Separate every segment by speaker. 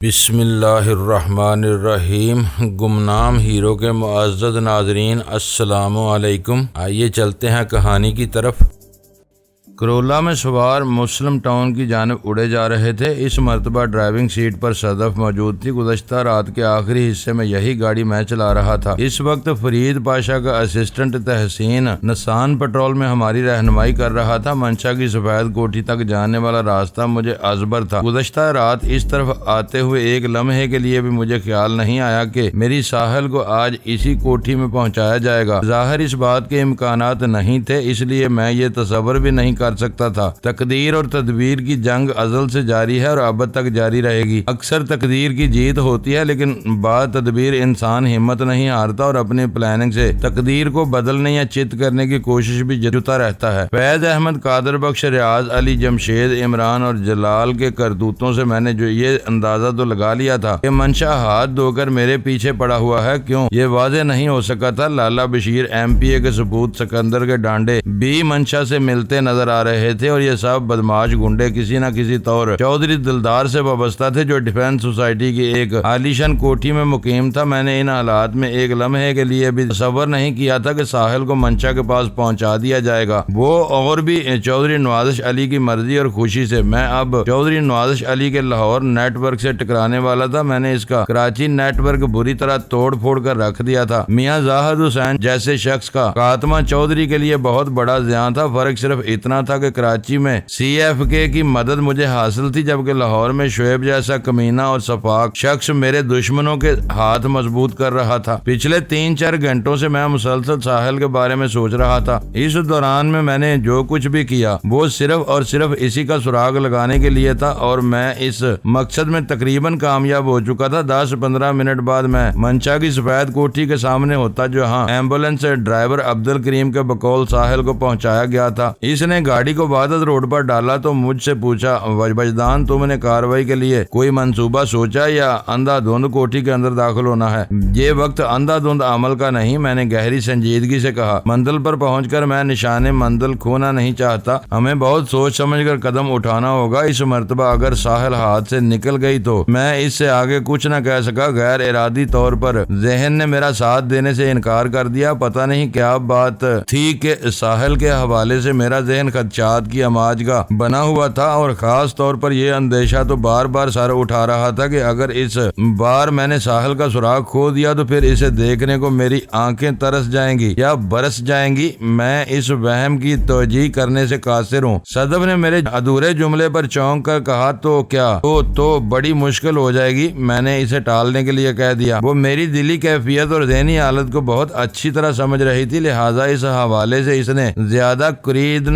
Speaker 1: بسم اللہ الرحمن الرحیم۔ گمنام ہیرو کے معزز ناظرین، السلام علیکم۔ آئیے چلتے ہیں کہانی کی طرف۔ کرولا میں سوار مسلم ٹاؤن کی جانب اڑے جا رہے تھے۔ اس مرتبہ ڈرائیونگ سیٹ پر صدف موجود تھی۔ گزشتہ رات کے آخری حصے میں یہی گاڑی میں چلا رہا تھا۔ اس وقت فرید پاشا کا اسسٹنٹ تحسین نسان پٹرول میں ہماری رہنمائی کر رہا تھا۔ منشا کی سفید کوٹھی تک جانے والا راستہ مجھے ازبر تھا۔ گزشتہ رات اس طرف آتے ہوئے ایک لمحے کے لیے بھی مجھے خیال نہیں آیا کہ میری ساحل کو آج اسی کوٹھی میں پہنچایا جائے گا۔ ظاہر اس بات کے امکانات نہیں تھے، اس لیے میں یہ تصور بھی نہیں کر سکتا تھا۔ تقدیر اور تدبیر کی جنگ ازل سے جاری ہے اور ابد تک جاری رہے گی۔ اکثر تقدیر کی جیت ہوتی ہے، لیکن بعد تدبیر انسان ہمت نہیں ہارتا اور اپنی پلاننگ سے تقدیر کو بدلنے یا چت کرنے کی کوشش بھی جتا رہتا ہے۔ فیض احمد، قادر بخش، ریاض علی، جمشید، عمران اور جلال کے کرتوتوں سے میں نے جو یہ اندازہ تو لگا لیا تھا کہ منشا ہاتھ دھو کر میرے پیچھے پڑا ہوا ہے، کیوں یہ واضح نہیں ہو سکا تھا۔ لالا بشیر MP کے ثبوت، سکندر کے ڈانڈے بھی منشا سے ملتے نظر آ رہے تھے، اور یہ سب بدماش گنڈے کسی نہ کسی طور چودھری دلدار سے وابستہ تھے، جو ڈیفنس سوسائٹی کی ایک عالیشان کوٹھی میں مقیم تھا۔ میں نے ان حالات میں ایک لمحے کے لیے بھی تصور نہیں کیا تھا کہ ساحل کو منشا کے پاس پہنچا دیا جائے گا، وہ اور بھی چودھری نوازش علی کی مرضی اور خوشی سے۔ میں اب چودھری نوازش علی کے لاہور نیٹ ورک سے ٹکرانے والا تھا۔ میں نے اس کا کراچی نیٹ ورک بری طرح توڑ پھوڑ کر رکھ دیا تھا۔ میاں زاہد حسین جیسے شخص کا خاتمہ چودھری کے لیے بہت بڑا زیاں تھا۔ فرق صرف اتنا تھا کہ کراچی میں CFK کی مدد مجھے حاصل تھی، جبکہ لاہور میں شعیب جیسا کمینہ اور شفاق شخص میرے دشمنوں کے ہاتھ مضبوط کر رہا تھا۔ پچھلے 3-4 گھنٹوں سے میں مسلسل ساحل کے بارے میں سوچ رہا تھا۔ اس دوران میں نے جو کچھ بھی کیا وہ صرف اور صرف اسی کا سراغ لگانے کے لیے تھا، اور میں اس مقصد میں تقریباً کامیاب ہو چکا تھا۔ 10-15 منٹ بعد میں منشا کی سفید کوٹھی کے سامنے ہوتا، جو ایمبولینس ڈرائیور عبد الکریم کے بقول ساحل کو پہنچایا گیا تھا۔ اس نے گاڑی کو وحدت روڈ پر ڈالا تو مجھ سے پوچھا، وجدان، تم نے کارروائی کے لیے کوئی منصوبہ سوچا یا اندھا دھند کوٹھی کے اندر داخل ہونا ہے؟ یہ وقت اندھا دھند عمل کا نہیں، میں نے گہری سنجیدگی سے کہا۔ منزل پر پہنچ کر میں نشان منزل کھونا نہیں چاہتا، ہمیں بہت سوچ سمجھ کر قدم اٹھانا ہوگا۔ اس مرتبہ اگر ساحل ہاتھ سے نکل گئی تو میں اس سے آگے کچھ نہ کہہ سکا۔ غیر ارادی طور پر ذہن نے میرا ساتھ دینے سے انکار کر دیا۔ پتہ نہیں کیا بات تھی کہ ساحل کے حوالے سے میرا ذہن خدشات کی اماج کا بنا ہوا تھا، اور خاص طور پر یہ اندیشہ تو بار بار سر اٹھا رہا تھا کہ اگر اس بار میں نے ساحل کا سراغ کھو دیا تو پھر اسے دیکھنے کو میری آنکھیں ترس جائیں گی یا برس جائیں گی۔ میں اس وہم کی توجیہ کرنے سے قاصر ہوں۔ صدف نے میرے ادھورے جملے پر چونک کر کہا، تو کیا تو بڑی مشکل ہو جائے گی۔ میں نے اسے ٹالنے کے لیے کہہ دیا۔ وہ میری دلی کیفیت اور ذہنی حالت کو بہت اچھی طرح سمجھ رہی تھی، لہٰذا اس حوالے سے اس نے زیادہ کرید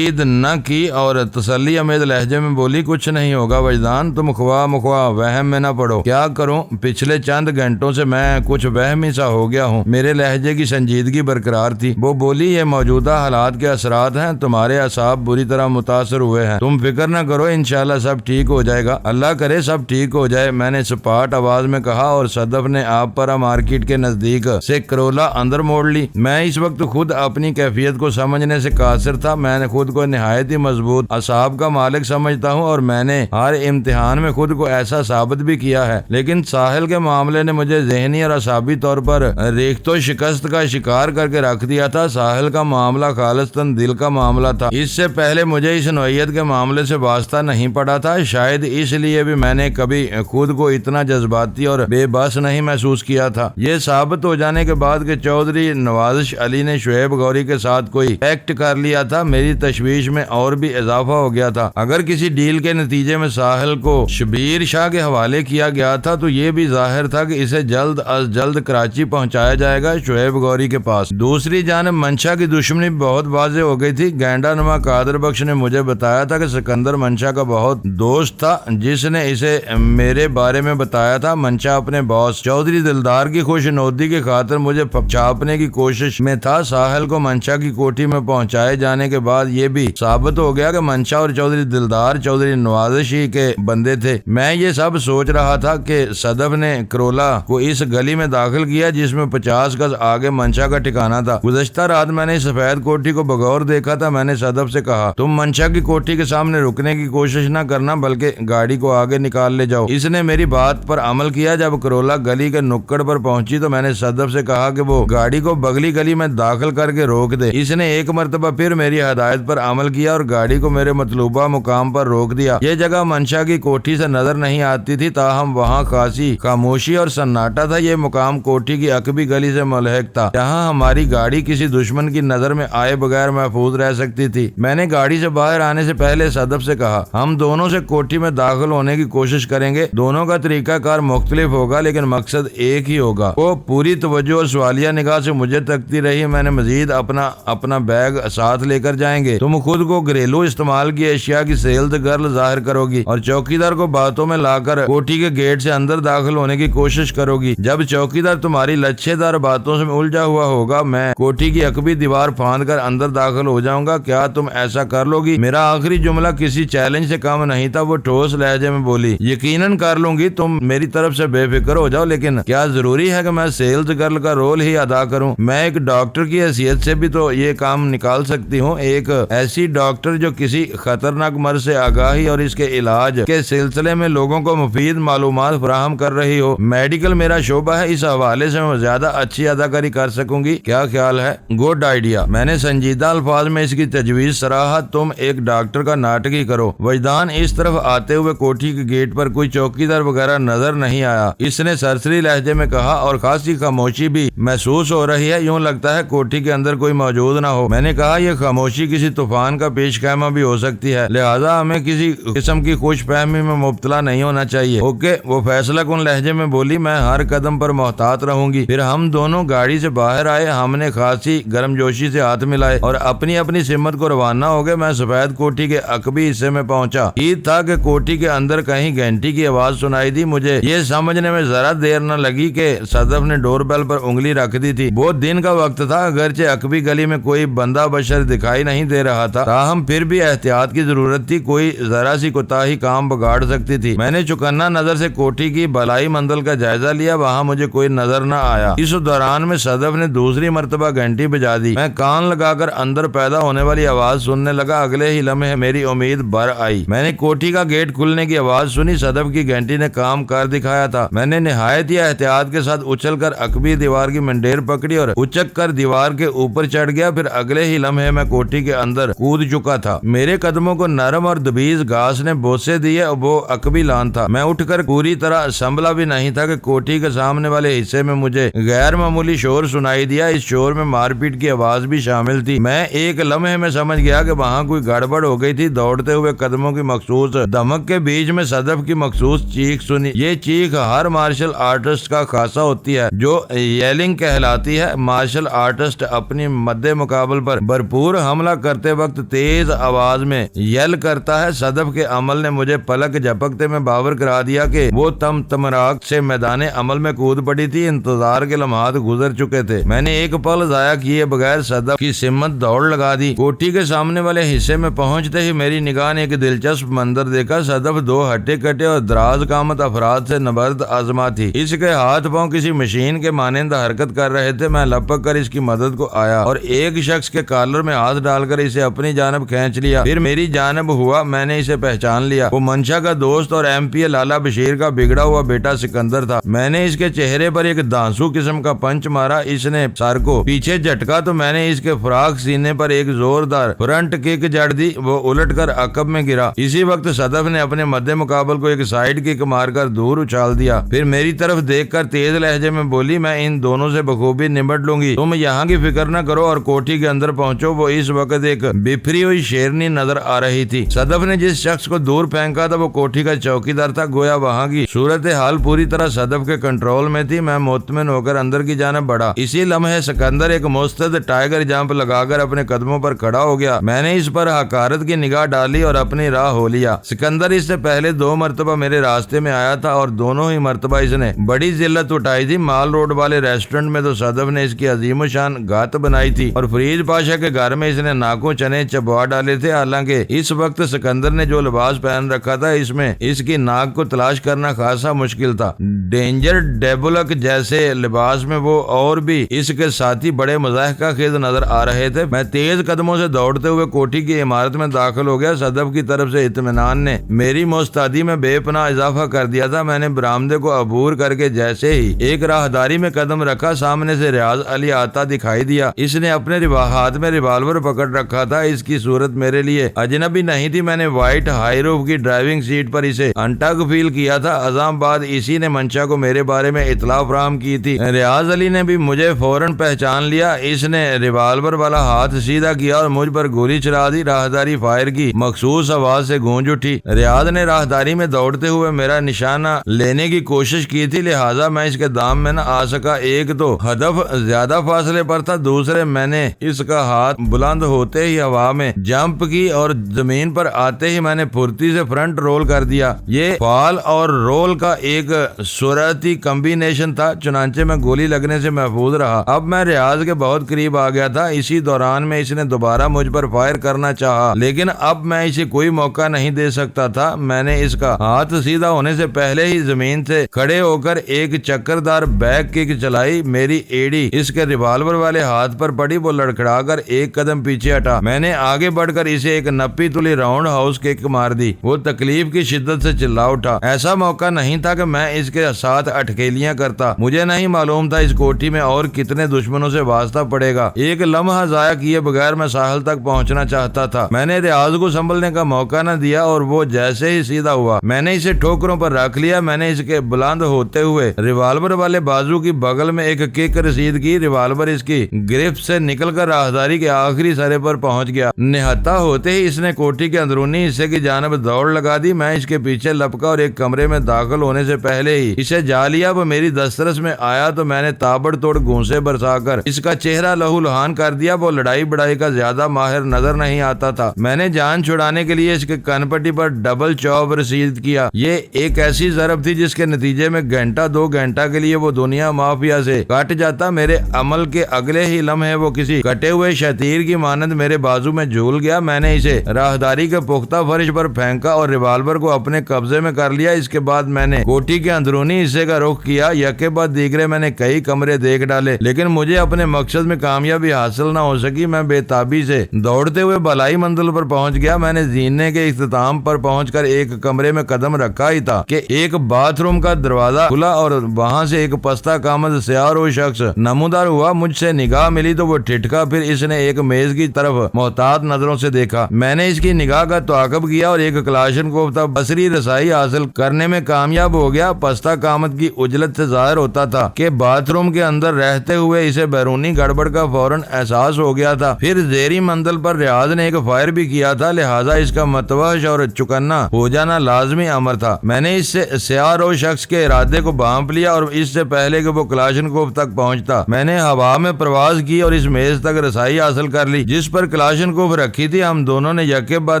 Speaker 1: نہ کی اور تسلی امید لہجے میں بولی، کچھ نہیں ہوگا وجدان، تم خواہ وہم میں نہ پڑو۔ کیا کروں، پچھلے چند گھنٹوں سے میں کچھ وہمی سا ہو گیا ہوں۔ میرے لہجے کی سنجیدگی برقرار تھی۔ وہ بولی، یہ موجودہ حالات کے اثرات ہیں، تمہارے اعصاب بری طرح متاثر ہوئے ہیں، تم فکر نہ کرو، انشاءاللہ سب ٹھیک ہو جائے گا، اللہ کرے سب ٹھیک ہو جائے، میں نے سپاٹ آواز میں کہا، اور صدف نے آپ پرا مارکیٹ کے نزدیک سے کرولا اندر موڑ لی۔ میں اس وقت خود اپنی کیفیت کو سمجھنے سے قاصر تھا۔ میں نے خود کو نہایت ہی مضبوط اعصاب کا مالک سمجھتا ہوں، اور میں نے ہر امتحان میں خود کو ایسا ثابت بھی کیا ہے، لیکن ساحل کے معاملے نے مجھے ذہنی اور اعصابی طور پر ریخت و شکست کا شکار کر کے رکھ دیا تھا۔ ساحل کا معاملہ خالصتاً دل کا معاملہ تھا۔ اس سے پہلے مجھے اس نوعیت کے معاملے سے واسطہ نہیں پڑا تھا، شاید اس لیے بھی میں نے کبھی خود کو اتنا جذباتی اور بے بس نہیں محسوس کیا تھا۔ یہ ثابت ہو جانے کے بعد کہ چودھری نوازش علی نے شعیب غوری کے ساتھ کوئی ایکٹ کر لیا تھا، میری تشویش میں اور بھی اضافہ ہو گیا تھا۔ اگر کسی ڈیل کے نتیجے میں ساحل کو شبیر شاہ کے حوالے کیا گیا تھا تو یہ بھی ظاہر تھا کہ اسے جلد از جلد کراچی پہنچایا جائے گا، شعیب غوری کے پاس۔ دوسری جانب منشا کی دشمنی بہت واضح ہو گئی تھی۔ گینڈا نما قادر بخش نے مجھے بتایا تھا کہ سکندر منشا کا بہت دوست تھا، جس نے اسے میرے بارے میں بتایا تھا۔ منشا اپنے باس چودھری دلدار کی خوش نودی کی خاطر مجھے چھاپنے کی کوشش میں تھا۔ ساحل کو منشا کی کوٹھی میں پہنچائے جانے کے بعد یہ بھی ثابت ہو گیا کہ منشا اور چودھری دلدار چودھری نوازش ہی کے بندے تھے۔ میں یہ سب سوچ رہا تھا کہ صدف نے کرولا کو اس گلی میں داخل کیا جس میں 50 گز آگے منشا کا ٹھکانہ تھا۔ گزشتہ رات میں نے سفید کوٹھی کو بغور دیکھا تھا۔ میں نے صدف سے کہا تم منشا کی کوٹھی کے سامنے رکنے کی کوشش نہ کرنا بلکہ گاڑی کو آگے نکال لے جاؤ۔ اس نے میری بات پر عمل کیا۔ جب کرولا گلی کے نکڑ پر پہنچی تو میں نے صدف سے کہا کہ وہ گاڑی کو بغلی گلی میں داخل کر کے روک دے۔ اس نے ایک مرتبہ پھر میری ہدایت پر عمل کیا اور گاڑی کو میرے مطلوبہ مقام پر روک دیا۔ یہ جگہ منشا کی کوٹھی سے نظر نہیں آتی تھی، تاہم وہاں خاصی خاموشی اور سناٹا تھا۔ یہ مقام کوٹھی کی عقبی گلی سے ملحق تھا، جہاں ہماری گاڑی کسی دشمن کی نظر میں آئے بغیر محفوظ رہ سکتی تھی۔ میں نے گاڑی سے باہر آنے سے پہلے صدف سے کہا ہم دونوں سے کوٹھی میں داخل ہونے کی کوشش کریں گے۔ دونوں کا طریقہ کار مختلف ہوگا لیکن مقصد ایک ہی ہوگا۔ وہ پوری توجہ اور سوالیہ نگاہ سے مجھے تکتی رہی۔ میں نے مزید اپنا بیگ ساتھ لے کر جائیں گے۔ تم خود کو گھریلو استعمال کی اشیاء کی سیلز گرل ظاہر کرو گی اور چوکیدار کو باتوں میں لا کر کوٹھی کے گیٹ سے اندر داخل ہونے کی کوشش کرو گی۔ جب چوکیدار تمہاری لچھے دار باتوں سے الجھا ہوا ہوگا میں کوٹھی کی عقبی دیوار پھاند کر اندر داخل ہو جاؤں گا۔ کیا تم ایسا کر لو گی؟ میرا آخری جملہ کسی چیلنج سے کم نہیں تھا۔ وہ ٹھوس لہجے میں بولی یقیناً کر لوں گی، تم میری طرف سے بے فکر ہو جاؤ، لیکن کیا ضروری ہے کہ میں سیلز گرل کا رول ہی ادا کروں؟ میں ایک ڈاکٹر کی حیثیت سے بھی تو یہ کام نکال سکتی ہوں، ایک ایسی ڈاکٹر جو کسی خطرناک مرض سے آگاہی اور اس کے علاج کے سلسلے میں لوگوں کو مفید معلومات فراہم کر رہی ہو۔ میڈیکل میرا شعبہ ہے، اس حوالے سے میں زیادہ اچھی اداکاری کر سکوں گی۔ کیا خیال ہے؟ Good idea. میں نے سنجیدہ الفاظ میں اس کی تجویز سراہا۔ تم ایک ڈاکٹر کا ناٹک ہی کرو۔ وجدان اس طرف آتے ہوئے کوٹھی کے گیٹ پر کوئی چوکیدار وغیرہ نظر نہیں آیا۔ اس نے سرسری لہجے میں کہا اور خاصی خاموشی بھی محسوس ہو رہی ہے، یوں لگتا ہے کوٹھی کے اندر کوئی موجود نہ ہو۔ میں نے کہا یہ خاموشی کسی طوفان کا پیش خیمہ بھی ہو سکتی ہے، لہذا ہمیں کسی قسم کی خوش فہمی میں مبتلا نہیں ہونا چاہیے۔ اوکے، وہ فیصلہ کن لہجے میں بولی۔ میں ہر قدم پر محتاط رہوں گی۔ پھر ہم دونوں گاڑی سے باہر آئے۔ ہم نے خاصی گرم جوشی سے ہاتھ ملائے اور اپنی سمت کو روانہ ہو گئے۔ میں سفید کوٹھی کے عقبی حصے میں پہنچا۔ عید تھا کہ کوٹھی کے اندر کہیں گھنٹی کی آواز سنائی دی۔ مجھے یہ سمجھنے میں ذرا دیر نہ لگی کہ صدف نے ڈور بیل پر انگلی رکھ دی تھی۔ بہت دن کا وقت تھا، اگرچہ عقبی گلی میں کوئی بندہ بشر دکھائی نہیں دے رہا تھا، تاہم پھر بھی احتیاط کی ضرورت تھی، کوئی ذرا سی کوتاہی کام بگاڑ سکتی تھی۔ میں نے چوکنا نظر سے کوٹھی کی بالائی منزل کا جائزہ لیا، وہاں مجھے کوئی نظر نہ آیا۔ اس دوران میں صدف نے دوسری مرتبہ گھنٹی بجا دی۔ میں کان لگا کر اندر پیدا ہونے والی آواز سننے لگا۔ اگلے ہی لمحے میری امید بر آئی۔ میں نے کوٹھی کا گیٹ کھلنے کی آواز سنی۔ صدف کی گھنٹی نے کام کر دکھایا تھا۔ میں نے نہایت ہی احتیاط کے ساتھ اچھل کر عقبی دیوار کی منڈیر پکڑی اور اچک کر دیوار کے اوپر چڑھ گیا۔ پھر اگلے ہی لمحے میں کوٹھی کے اندر کود چکا تھا۔ میرے قدموں کو نرم اور دبیز گھاس نے بوسے دیے۔ وہ عقبی لان تھا۔ میں اٹھ کر پوری طرح سنبھلا بھی نہیں تھا کہ کوٹھی کے سامنے والے حصے میں مجھے غیر معمولی شور سنائی دیا۔ اس شور میں مار پیٹ کی آواز بھی شامل تھی۔ میں ایک لمحے میں سمجھ گیا کہ وہاں کوئی گڑبڑ ہو گئی تھی۔ دوڑتے ہوئے قدموں کی مخصوص دھمک کے بیچ میں صدف کی مخصوص چیخ سنی۔ یہ چیخ ہر مارشل آرٹسٹ کا خاصہ ہوتی ہے، جو ییلنگ کہلاتی ہے۔ مارشل آرٹسٹ اپنی مد مقابل پر بھرپور حملہ کرتے وقت تیز آواز میں یل کرتا ہے۔ صدف کے عمل نے مجھے پلک جھپکتے میں باور کرا دیا کہ وہ تمراک سے میدان عمل میں کود پڑی تھی۔ انتظار کے لمحات گزر چکے تھے۔ میں نے ایک پل ضائع کیے بغیر صدف کی سمت دوڑ لگا دی۔ کوٹھی کے سامنے والے حصے میں پہنچتے ہی میری نگاہ نے ایک دلچسپ منظر دیکھا۔ صدف دو ہٹے کٹے اور دراز قامت افراد سے نبرد آزما تھی۔ اس کے ہاتھ پاؤں کسی مشین کے مانند حرکت کر رہے تھے۔ میں لپک کر اس کی مدد کو آیا اور ایک شخص کے کالر میں ہاتھ ڈال کر اسے اپنی جانب کھینچ لیا۔ پھر میری جانب ہوا۔ میں نے اسے پہچان لیا۔ وہ منشا کا دوست اور MP لالا بشیر کا بگڑا ہوا بیٹا سکندر تھا۔ میں نے اس کے چہرے پر ایک دھانسو قسم کا پنچ مارا۔ اس نے سر کو پیچھے جھٹکا تو میں نے اس کے فراق سینے پر ایک زوردار فرنٹ کک جڑ دی۔ وہ الٹ کر عقب میں گرا۔ اسی وقت صدف نے اپنے مد مقابل کو ایک سائیڈ کک مار کر دور اچھال دیا۔ پھر میری طرف دیکھ کر تیز لہجے میں بولی میں ان دونوں سے بخوبی نمٹ لوں گی، تم یہاں کی فکر نہ کرو اور کوٹھی کے اندر پہنچو۔ وہ اس وقت ایک بفری ہوئی شیرنی نظر آ رہی تھی۔ صدف نے جس شخص کو دور پھینکا تھا وہ کوٹھی کا چوکیدار تھا۔ گویا وہاں کی صورتحال پوری طرح صدف کے کنٹرول میں تھی۔ میں مطمئن ہو کر اندر کی جانب بڑھا۔ اسی لمحے سکندر ایک مستعد ٹائیگر جمپ لگا کر اپنے قدموں پر کھڑا ہو گیا۔ میں نے اس پر حقارت کی نگاہ ڈالی اور اپنی راہ ہو لیا۔ سکندر اس سے پہلے 2 مرتبہ میرے راستے میں آیا تھا اور دونوں ہی مرتبہ اس نے بڑی ذلت اٹھائی تھی۔ مال روڈ والے ریسٹورنٹ میں تو صدف نے اس کی عظیم الشان گات بنائی تھی اور فرید پاشا ہے کہ گھر میں اس نے ناکوں چنے چبوا ڈالے تھے، حالانکہ اس وقت سکندر نے جو لباس پہن رکھا تھا اس میں اس کی ناک کو تلاش کرنا خاصا مشکل تھا۔ ڈینجر ڈیبولک جیسے لباس میں وہ اور بھی اس کے ساتھی بڑے مضحکہ خیز نظر آ رہے تھے۔ میں تیز قدموں سے دوڑتے ہوئے کوٹھی کی عمارت میں داخل ہو گیا۔ صدف کی طرف سے اطمینان نے میری مستعدی میں بے پناہ اضافہ کر دیا تھا۔ میں نے برآمدے کو عبور کر کے جیسے ہی ایک راہداری میں قدم رکھا، سامنے سے ریاض علی آتا دکھائی دیا۔ اس نے اپنے ہاتھ میں ریوالور پکڑ رکھا تھا۔ اس کی صورت میرے لیے اجنبی نہیں تھی۔ میں نے وائٹ ہائی روف کی ڈرائیونگ سیٹ پر اسے انٹگ فیل کیا تھا۔ اذان بعد اسی نے منشا کو میرے بارے میں اطلاع فراہم کی تھی۔ ریاض علی نے بھی مجھے فوراً پہچان لیا۔ اس نے ریوالور والا ہاتھ سیدھا کیا اور مجھ پر گولی چلا دی۔ راہداری فائر کی مخصوص آواز سے گونج اٹھی۔ ریاض نے راہداری میں دوڑتے ہوئے میرا نشانہ لینے کی کوشش کی تھی، لہٰذا میں اس کے دام میں نہ آ سکا۔ ایک تو ہدف زیادہ فاصلے پر تھا، دوسرے میں نے اس کا ہاتھ بلند ہوتے ہی ہوا میں جمپ کی اور زمین پر آتے ہی میں نے پھرتی سے فرنٹ رول کر دیا۔ یہ فال اور رول کا ایک سرعتی کمبینیشن تھا، چنانچہ میں گولی لگنے سے محفوظ رہا۔ اب میں ریاض کے بہت قریب آ گیا تھا۔ اسی دوران میں اس نے دوبارہ مجھ پر فائر کرنا چاہا، لیکن اب میں اسے کوئی موقع نہیں دے سکتا تھا۔ میں نے اس کا ہاتھ سیدھا ہونے سے پہلے ہی زمین سے کھڑے ہو کر ایک چکردار بیک کک چلائی۔ میری ایڑی اس کے ریوالور والے ہاتھ پر پڑی، وہ لڑکھڑا کر ایک قدم پیچھے ہٹا۔ میں نے آگے بڑھ کر اسے ایک نپی تلی راؤنڈ ہاؤس کک مار دی۔ وہ تکلیف کی شدت سے چلا اٹھا۔ ایسا موقع نہیں تھا کہ میں اس کے ساتھ اٹکیلیاں کرتا۔ مجھے نہیں معلوم تھا اس کوٹھی میں اور کتنے دشمنوں سے واسطہ پڑے گا۔ ایک لمحہ ضائع کیے بغیر میں ساحل تک پہنچنا چاہتا تھا۔ میں نے ریاض کو سنبھلنے کا موقع نہ دیا اور وہ جیسے ہی سیدھا ہوا میں نے اسے ٹھوکروں پر رکھ لیا۔ میں نے اس کے بلند ہوتے ہوئے ریوالور والے بازو کی بغل میں ایک کک رسید کی۔ ریوالور اس کی گرفت سے نکل کر راہداری کے آخری سرے پر پہنچ گیا۔ نہتا ہوتے ہی اس نے کوٹھی کے اندرونی حصے کی جانب دوڑ لگا دی۔ میں اس کے پیچھے لپکا اور ایک کمرے میں داخل ہونے سے پہلے ہی اسے جا لیا۔ وہ میری دسترس میں آیا تو میں نے تابڑ توڑ گھونسے برسا کر اس کا چہرہ لہو لہان کر دیا۔ وہ لڑائی بڑائی کا زیادہ ماہر نظر نہیں آتا تھا۔ میں نے جان چھڑانے کے لیے اس کے کن پٹی پر ڈبل چوب رسید کیا۔ یہ ایک ایسی ضرب تھی جس کے نتیجے میں گھنٹہ دو گھنٹہ کے لیے وہ دنیا مافیا سے کٹ جاتا۔ میرے عمل کے اگلے ہی لمحے وہ کسی کٹے ہوئے شتیر کی مانند میرے بازو میں جھول گیا۔ میں نے اسے راہداری کے پختہ فرش پر پھینکا اور ریوالور کو اپنے قبضے میں کر لیا۔ اس کے بعد میں نے کوٹھی کے اندرونی حصے کا رخ کیا۔ یکے بعد دیگرے میں نے کئی کمرے دیکھ ڈالے، لیکن مجھے اپنے مقصد میں کامیابی حاصل نہ ہو سکی۔ میں بے تابی سے دوڑتے ہوئے بالائی منزل پر پہنچ گیا۔ میں نے زینے کے اختتام پر پہنچ کر ایک کمرے میں قدم رکھا ہی تھا کہ ایک باتھ روم کا دروازہ کھلا اور وہاں سے ایک پستہ کامد سیاہ رو شخص نمودار ہوا۔ مجھ سے نگاہ ملی تو وہ ٹھٹکا، پھر اس نے ایک میز کی طرف محتاط نظروں سے دیکھا۔ میں نے اس کی نگاہ کا تعاقب کیا اور ایک کلاشن کوفتہ بصری رسائی حاصل کرنے میں کامیاب ہو گیا۔ پستہ کامد کی اجلت سے ظاہر ہوتا تھا کہ باتھ روم کے اندر رہتے ہوئے اسے بیرونی گڑبڑ کا فوراً احساس ہو گیا تھا۔ پھر زیری منزل پر ریاض نے ایک فائر بھی کیا تھا، لہٰذا اس کا متوحش اور چکنا ہو جانا لازمی امر تھا۔ میں نے اس سے سیاہ رو شخص کے ارادے کو بھانپ لیا اور اس سے پہلے کہ وہ کلاشن کوف تک پہنچتا میں نے ہوا میں پرواز کی اور اس میز تک رسائی حاصل کر لی جس پر کلاشن کوف رکھی تھی۔ ہم دونوں نے یکے بعد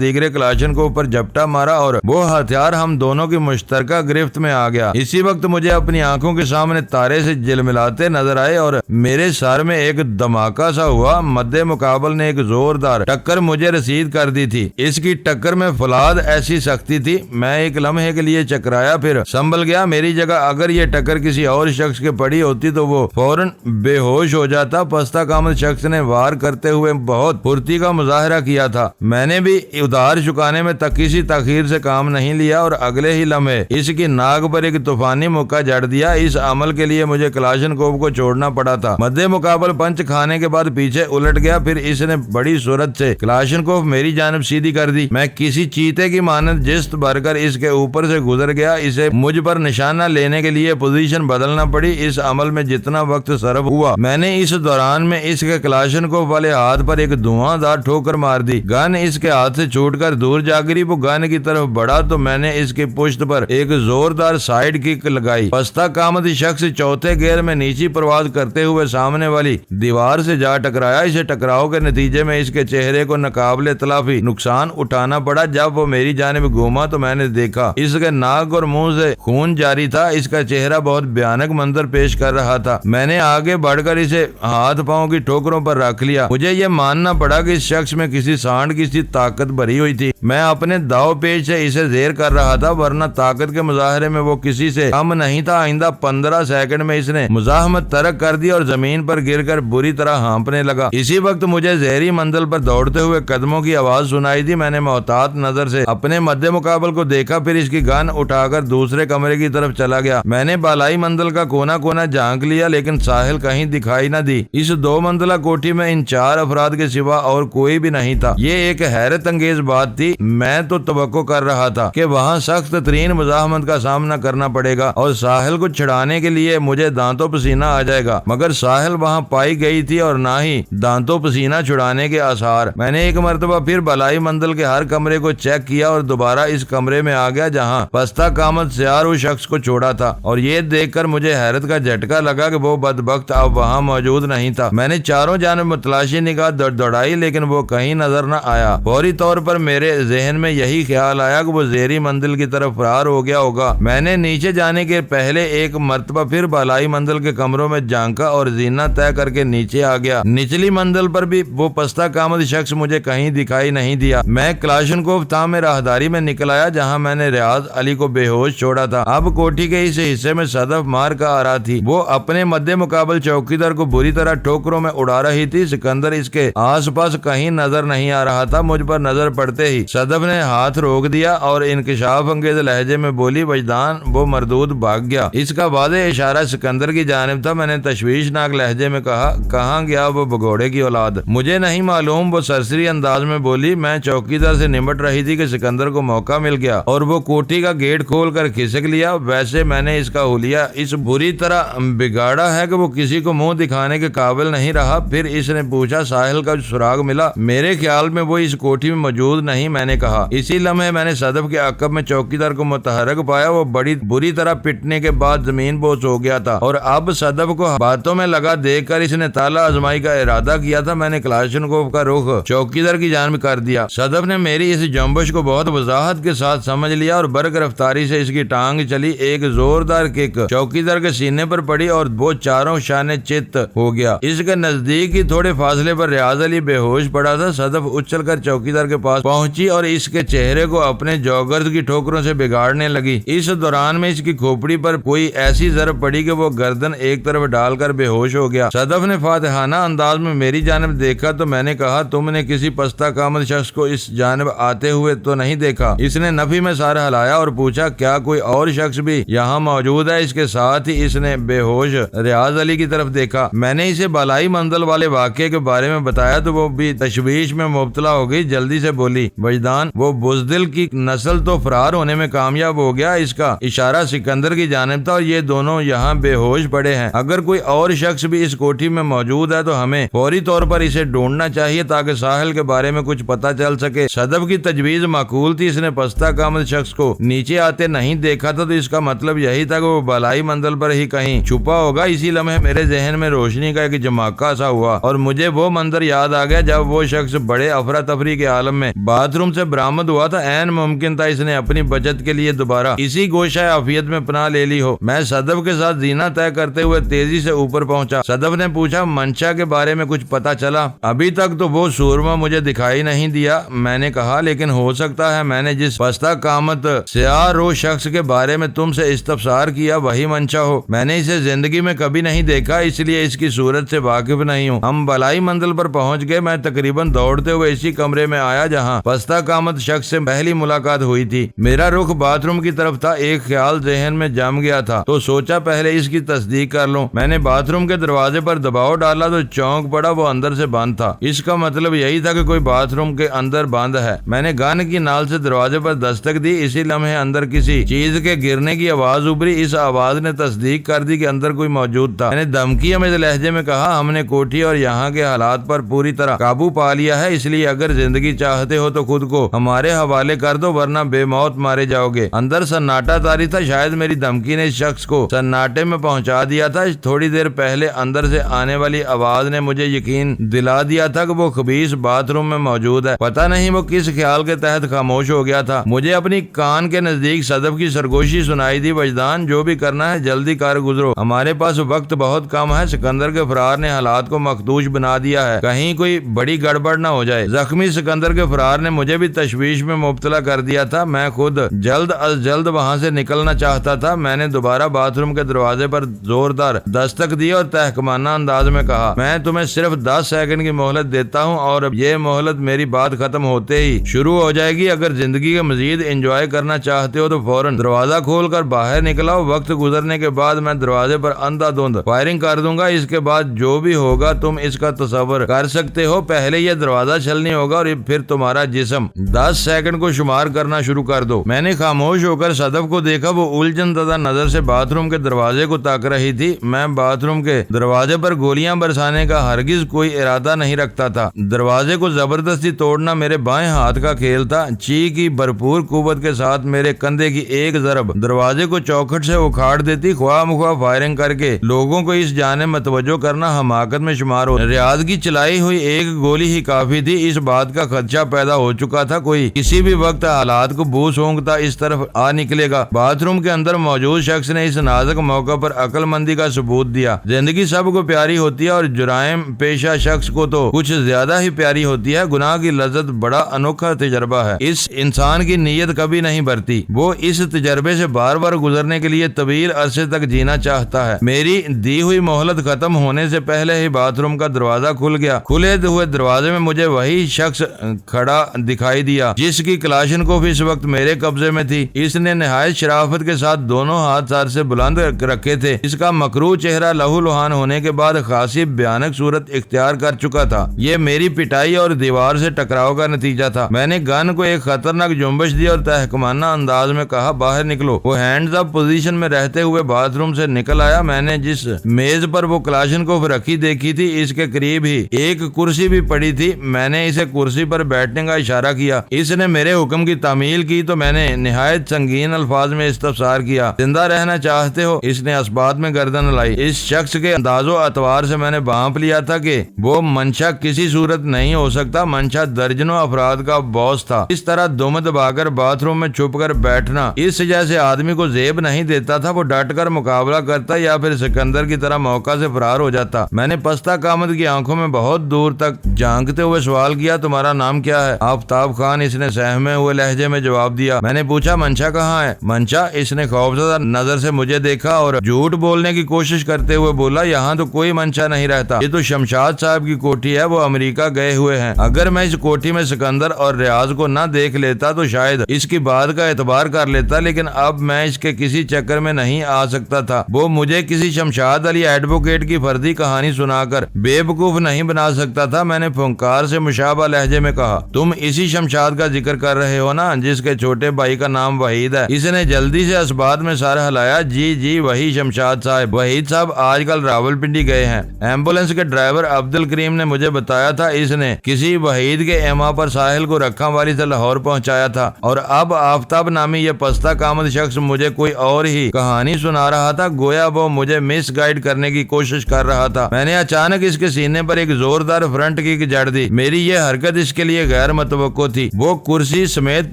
Speaker 1: دیگرے کلاشن کوف پر جھپٹا مارا اور وہ ہتھیار ہم دونوں کی مشترکہ گرفت میں آ گیا۔ اسی وقت مجھے اپنی آنکھوں کے سامنے تارے سے جلملاتے نظر آئے اور میرے سر میں ایک دھماکہ سا ہوا۔ مد مقابل نے ایک زوردار ٹکر مجھے رسید کر دی تھی۔ اس کی ٹکر میں فولاد ایسی سختی تھی میں ایک لمحے کے لیے چکرایا، پھر سنبھل گیا۔ میری جگہ اگر یہ ٹکر کسی اور شخص کے پڑی ہوتی تو وہ فوراً بے ہوش ہو جاتا۔ پستہ کامل شخص نے وار کرتے ہوئے بہت پھرتی کا مظاہرہ کیا تھا۔ میں نے بھی ادھار چکانے میں کسی تاخیر سے کام نہیں لیا اور اگلے ہی لمحے اس کی ناک پر ایک طوفانی مکہ جڑ دیا۔ اس عمل کے لیے مجھے کلاشن کوف کو چھوڑنا پڑا تھا۔ مد مقابل پنچ کھانے کے بعد پیچھے الٹ گیا، پھر اس نے بڑی صورت سے کلاشن کوف میری جانب سیدھی کر دی۔ میں کسی چیتے کی مانند جست بھر کر اس کے اوپر سے گزر گیا۔ اسے مجھ پر نشانہ لینے کے لیے پوزیشن بدلنا پڑی۔ اس عمل میں جتنا وقت صرف ہوا میں نے اس دوران میں اس کے کلاشن کوف والے ہاتھ پر ایک دھواں دار ٹھوکر مار دی۔ گن اس کے ہاتھ سے چھوٹ کر دور جا گری۔ وہ گن کی طرف بڑھا تو میں نے اس کی پشت پر ایک زوردار سائیڈ کک لگائی۔ پستہ کامد شخص چوتھے گیئر میں نیچی پرواز کرتے ہوئے سامنے والی دیوار سے جا ٹکرایا۔ اسے ٹکراؤ کے نتیجے میں اس کے چہرے کو ناقابل تلافی نقصان اٹھانا پڑا۔ جب وہ میری جانب گھوما تو میں نے دیکھا اس کے ناک اور منہ سے خون جاری تھا۔ اس کا چہرہ بہت بھیانک منظر پیش کر رہا تھا۔ میں نے آگے بڑھ کر اسے ہاتھ پاؤں کی ٹھوکروں پر رکھ لیا لیا۔ مجھے یہ ماننا پڑا کہ اس شخص میں کسی سانڈ کی سی طاقت بھری ہوئی تھی۔ میں اپنے داؤ پیچ سے اسے زیر کر رہا تھا، ورنہ طاقت کے مظاہرے میں وہ کسی سے کم نہیں تھا۔ آئندہ 15 سیکنڈ میں اس نے مزاحمت ترک کر دی اور زمین پر گر کر بری طرح ہانپنے لگا۔ اسی وقت مجھے زہری منزل پر دوڑتے ہوئے قدموں کی آواز سنائی دی۔ میں نے محتاط نظر سے اپنے مد مقابل کو دیکھا، پھر اس کی گن اٹھا کر دوسرے کمرے کی طرف چلا گیا۔ میں نے بالائی منزل کا کونا کونا جھانک لیا، لیکن ساحل کہیں دکھائی نہ دی۔ اس 2 منزلہ کوٹھی میں ان 4 افراد کے سوا اور کوئی بھی نہیں تھا۔ یہ ایک حیرت انگیز بات تھی۔ میں تو توقع کر رہا تھا کہ وہاں سخت ترین مزاحمت کا سامنا کرنا پڑے گا اور ساحل کو چھڑانے کے لیے مجھے دانتوں پسینہ آ جائے گا، مگر ساحل وہاں پائی گئی تھی اور نہ ہی دانتوں پسینہ چھڑانے کے آثار۔ میں نے ایک مرتبہ پھر بالائی منزل کے ہر کمرے کو چیک کیا اور دوبارہ اس کمرے میں آ گیا جہاں پستہ قامت سیار اس شخص کو چھوڑا تھا، اور یہ دیکھ کر مجھے حیرت کا جھٹکا لگا کہ وہ بدبخت اب وہاں موجود نہیں تھا۔ میں نے چاروں جانب متلاشی نگاہ دوڑائی، لیکن وہ کہیں نظر نہ آیا۔ فوری طور پر میرے ذہن میں یہی خیال آیا کہ وہ زیری منزل کی طرف فرار ہو گیا ہوگا۔ میں نے نیچے جانے کے پہلے ایک مرتبہ پھر بالائی منزل کے کمروں میں جھانکا اور زینہ طے کر کے نیچے آ گیا۔ نچلی منزل پر بھی وہ پستہ قامت شخص مجھے کہیں دکھائی نہیں دیا۔ میں کلاشنکوف تھامے راہداری میں نکل آیا جہاں میں نے ریاض علی کو بے ہوش چھوڑا تھا۔ اب کوٹھی کے اس حصے میں صدف مار کا آ رہا تھی۔ وہ اپنے مد مقابل چوکیدار کو بری طرح ٹھوکروں میں اڑا رہی تھی۔ سکندر اس کے آس پاس کہیں نظر نہیں آ رہا تھا۔ مجھ پر نظر پڑتے ہی صدف نے ہاتھ روک دیا اور انکشاف انگیز لہجے میں بولی، وجدان، وہ مردود بھاگ گیا۔ اس کا واضح اشارہ سکندر کی جانب تھا۔ میں نے تشویشناک لہجے میں کہا، کہاں گیا وہ بگوڑے کی اولاد؟ مجھے نہیں معلوم، وہ سرسری انداز میں بولی۔ میں چوکیدار سے نمٹ رہی تھی کہ سکندر کو موقع مل گیا اور وہ کوٹھی کا گیٹ کھول کر کھسک لیا۔ ویسے میں نے اس کا حلیہ اس بری طرح بگاڑا ہے کہ وہ کسی کو منہ دکھانے کے قابل نہیں رہا۔ پھر اس نے پوچھا، ساحل کا سراغ ملا؟ میرے خیال میں وہ اس کوٹھی میں موجود نہیں، میں نے کہا۔ اسی لمحے میں نے صدف کے عقب میں چوکیدار کو متحرک پایا۔ وہ بڑی بری طرح پٹنے کے بعد زمین بوس ہو گیا تھا اور اب صدف کو باتوں میں لگا دیکھ کر اس نے تالا آزمائی کا ارادہ کیا تھا۔ میں نے کلاشنکوف کا رخ چوکیدار کی جانب کر دیا۔ صدف نے میری اس جنبش کو بہت وضاحت کے ساتھ سمجھ لیا اور برق رفتاری سے اس کی ٹانگ چلی۔ ایک زوردار کک چوکیدار کے سینے پر پڑی اور وہ چاروں شانے چت ہو گیا۔ اس کے نزدیک ہی تھوڑے فاصلے پر ریاض علی بے ہوش پڑا تھا۔ صدف اچھل کر چوکیدار کے پاس پہنچی اور اس کے چہرے کو اپنے جوگرد کی ٹھوکروں سے بگاڑنے لگی۔ اس دوران میں اس کی کھوپڑی پر کوئی ایسی ضرب پڑی کہ وہ گردن ایک طرف ڈال کر بے ہوش ہو گیا۔ صدف نے فاتحانہ انداز میں میری جانب دیکھا تو میں نے کہا، تم نے کسی پستہ قامت شخص کو اس جانب آتے ہوئے تو نہیں دیکھا؟ اس نے نفی میں سر ہلایا اور پوچھا، کیا کوئی اور شخص بھی یہاں موجود ہے؟ اس کے ساتھ ہی اس نے بے ہوش ریاض علی کی طرف دیکھا۔ میں نے اسے بالائی منزل والے واقعے کے بارے میں بتایا تو وہ بھی تشویش میں مبتلا ہو گئی۔ جلدی سے بولی، وجدان، وہ بزدل کی نسل تو فرار ہونے میں کامیاب ہو گیا۔ اس کا اشارہ سکندر کی جانب تھا اور یہ دونوں یہاں بے ہوش پڑے ہیں۔ اگر کوئی اور شخص بھی اس کوٹھی میں موجود ہے تو ہمیں فوری طور پر اسے ڈھونڈنا چاہیے تاکہ ساحل کے بارے میں کچھ پتہ چل سکے۔ صدف کی تجویز معقول تھی۔ اس نے پستہ قامت شخص کو نیچے آتے نہیں دیکھا تھا تو اس کا مطلب یہی تھا کہ وہ بالائی منزل پر ہی کہیں چھپا ہوگا۔ اسی لمحے میرے ذہن میں روشنی کا ایک جماکہ سا ہوا اور مجھے وہ منظر یاد آ گیا جب وہ شخص بڑے افراتفری کے عالم میں باتھ روم سے برآمد ہوا تھا۔ عین ممکن تھا اس نے اپنی بچت کے لیے دوبارہ اسی گوشہ عافیت میں پناہ لے لی ہو۔ میں صدف کے ساتھ زینہ طے کرتے ہوئے تیزی سے اوپر پہنچا۔ صدف نے پوچھا، منشا کے بارے میں کچھ پتہ چلا؟ ابھی تک تو وہ سورما مجھے دکھائی نہیں دیا، میں نے کہا، لیکن ہو سکتا ہے میں نے جس پستہ قامت سیاہ رو شخص کے بارے میں تم سے استفسار کیا وہی منشا ہو۔ میں نے اسے زندگی میں کبھی نہیں دیکھا، اس لیے اس کی صورت سے واقف نہیں ہوں۔ ہم بالائی منزل پر پہنچ گئے۔ میں تقریباً دوڑتے ہوئے اسی کمرے میں آیا جہاں پستہ قامت شخص سے پہلی ملاقات ہوئی تھی۔ میرا رخ باتھ روم کی طرف تھا۔ ایک خیال ذہن میں جم گیا تھا تو سوچا پہلے اس کی تصدیق کر لوں۔ میں نے باتھ روم کے دروازے پر دباؤ ڈالا تو چونک پڑا، وہ اندر سے بند تھا۔ اس کا مطلب یہی تھا کہ کوئی باتھ روم کے اندر بند ہے۔ میں نے گن کی نال سے دروازے پر دستک دی۔ اسی لمحے اندر کسی چیز کے گرنے کی آواز ابھری۔ اس آواز نے تصدیق کر دی کہ اندر کوئی موجود تھا۔ میں نے دھمکی امیز لہجے میں کہا، ہم نے کوٹھی اور یہاں کے حالات پر پوری طرح قابو پا لیا ہے، اس لیے اگر زندگی چاہتے ہو تو خود کو ہمارے حوالے کر دو ورنہ بے موت مارے جاؤ گے۔ اندر سناٹا طاری تھا۔ شاید میری دھمکی نے اس شخص کو سناٹے میں پہنچا دیا تھا۔ تھوڑی دیر پہلے اندر سے آنے والی آواز نے مجھے یقین دلا دیا تھا کہ وہ خبیث باتھ روم میں موجود ہے۔ پتہ نہیں وہ کس خیال کے تحت خاموش ہو گیا تھا۔ مجھے اپنی کان کے نزدیک صدف کی سرگوشی سنائی دی، وجدان، جو بھی کرنا ہے جلدی کر گزرو، ہمارے پاس وقت بہت کم ہے۔ سکندر کے فرار نے حالات کو مخدوش بنا بنا دیا ہے، کہیں کوئی بڑی گڑبڑ نہ ہو جائے۔ زخمی سکندر کے فرار نے مجھے بھی تشویش میں مبتلا کر دیا تھا۔ میں خود جلد از جلد وہاں سے نکلنا چاہتا تھا۔ میں نے دوبارہ باتھ روم کے دروازے پر زوردار دستک دی اور تحکمانہ انداز میں کہا، میں تمہیں صرف 10 سیکنڈ کی مہلت دیتا ہوں اور یہ مہلت میری بات ختم ہوتے ہی شروع ہو جائے گی۔ اگر زندگی کے مزید انجوائے کرنا چاہتے ہو تو فوراً دروازہ کھول کر باہر نکلاؤ۔ وقت گزرنے کے بعد میں دروازے پر اندھا دھند فائرنگ کر دوں گا۔ اس کے بعد جو بھی ہوگا تم اس کا تصور کر سکتے ہو۔ پہلے یہ دروازہ چھلنی ہوگا اور پھر تمہارا جسم۔ 10 سیکنڈ کو شمار کرنا شروع کر دو۔ میں نے خاموش ہو کر صدف کو دیکھا۔ وہ الجھن زدہ نظر سے باتھ روم کے دروازے کو تاک رہی تھی۔ میں باتھ روم کے دروازے پر گولیاں برسانے کا ہرگز کوئی ارادہ نہیں رکھتا تھا۔ دروازے کو زبردستی توڑنا میرے بائیں ہاتھ کا کھیل تھا۔ چی کی بھرپور قوت کے ساتھ میرے کندھے کی ایک ضرب دروازے کو چوکھٹ سے اکھاڑ دیتی۔ خواہ مخواہ فائرنگ کر کے لوگوں کو اس جانب متوجہ کرنا حماقت میں شمار ہو۔ ریاض کی چلائی ہوئی ایک گولی ہی کافی تھی۔ اس بات کا خدشہ پیدا ہو چکا تھا کوئی کسی بھی وقت حالات کو بو سونگتا اس طرف آ نکلے گا۔ باتھ روم کے اندر موجود شخص نے اس نازک موقع پر عقل مندی کا ثبوت دیا۔ زندگی سب کو پیاری ہوتی ہے اور جرائم پیشہ شخص کو تو کچھ زیادہ ہی پیاری ہوتی ہے۔ گناہ کی لذت بڑا انوکھا تجربہ ہے۔ اس انسان کی نیت کبھی نہیں بھرتی۔ وہ اس تجربے سے بار بار گزرنے کے لیے طویل عرصے تک جینا چاہتا ہے۔ میری دی ہوئی مہلت ختم ہونے سے پہلے ہی باتھ روم کا دروازہ کھل گیا۔ کھلے ہوئے دروازے میں مجھے وہی شخص کھڑا دکھائی دیا جس کی کلاشنکوف اس وقت میرے قبضے میں تھی۔ اس نے نہایت شرافت کے ساتھ دونوں ہاتھ سر سے بلند رکھے تھے۔ اس کا مکروہ چہرہ لہو لہان ہونے کے بعد خاصی بھیانک صورت اختیار کر چکا تھا۔ یہ میری پٹائی اور دیوار سے ٹکراؤ کا نتیجہ تھا۔ میں نے گن کو ایک خطرناک جنبش دی اور تحکمانہ انداز میں کہا، باہر نکلو۔ وہ ہینڈز اپ پوزیشن میں رہتے ہوئے باتھ روم سے نکل آیا۔ میں نے جس میز پر وہ کلاشنکوف رکھی دیکھی تھی اس کے قریب ہی ایک کرسی بھی پڑی تھی۔ میں نے اسے کرسی پر بیٹھنے کا اشارہ کیا۔ اس نے میرے حکم کی تعمیل کی تو میں نے نہایت سنگین الفاظ میں استفسار کیا، زندہ رہنا چاہتے ہو؟ اس نے اسبات میں گردن ہلائی۔ اس شخص کے انداز و اطوار سے میں نے بھانپ لیا تھا کہ وہ منشا کسی صورت نہیں ہو سکتا۔ منشا درجنوں افراد کا باس تھا۔ اس طرح دم دبا کر باتھ روم میں چھپ کر بیٹھنا اس جیسے آدمی کو زیب نہیں دیتا تھا۔ وہ ڈٹ کر مقابلہ کرتا یا پھر سکندر کی طرح موقع سے فرار ہو جاتا۔ میں نے پستہ کامت کی آنکھوں میں بہت دور تک جھانکتے ہوئے سوال کیا، تمہارا نام کیا ہے؟ آفتاب خان، اس نے سہمے ہوئے لہجے میں جواب دیا۔ میں نے پوچھا، منشا کہاں ہے؟ منشا؟ اس نے خوفزدہ نظر سے مجھے دیکھا اور جھوٹ بولنے کی کوشش کرتے ہوئے بولا، یہاں تو کوئی منشا نہیں رہتا۔ یہ تو شمشاد صاحب کی کوٹھی ہے، وہ امریکہ گئے ہوئے ہیں۔ اگر میں اس کوٹھی میں سکندر اور ریاض کو نہ دیکھ لیتا تو شاید اس کی بات کا اعتبار کر لیتا، لیکن اب میں اس کے کسی چکر میں نہیں آ سکتا تھا۔ وہ مجھے کسی شمشاد علی ایڈوکیٹ کی فردی کہانی سنا کر بے وقوف نہیں بنا سکتا تھا۔ میں نے فنکار سے مشابہ لہجے میں کہا، تم اسی شمشاد کا ذکر کر رہے ہو نا جس کے چھوٹے بھائی کا نام وحید ہے؟ اس نے جلدی سے اسبات میں سر ہلایا۔ جی وہی شمشاد صاحب۔ وحید صاحب آج کل راولپنڈی گئے ہیں۔ ایمبولینس کے ڈرائیور عبد الکریم نے مجھے بتایا تھا اس نے کسی وحید کے ایما پر ساحل کو رکھا والی سے لاہور پہنچایا تھا، اور اب آفتاب نامی یہ پستہ کامت شخص مجھے کوئی اور ہی کہانی سنا رہا تھا، گویا وہ مجھے مس گائیڈ کرنے کی کوشش کر رہا تھا۔ میں نے اچانک اس کے سینے پر ایک زوردار فرنٹ کک جڑ دی۔ میری یہ حرکت اس کے لیے غیر متوقع تھی۔ وہ کرسی سمیت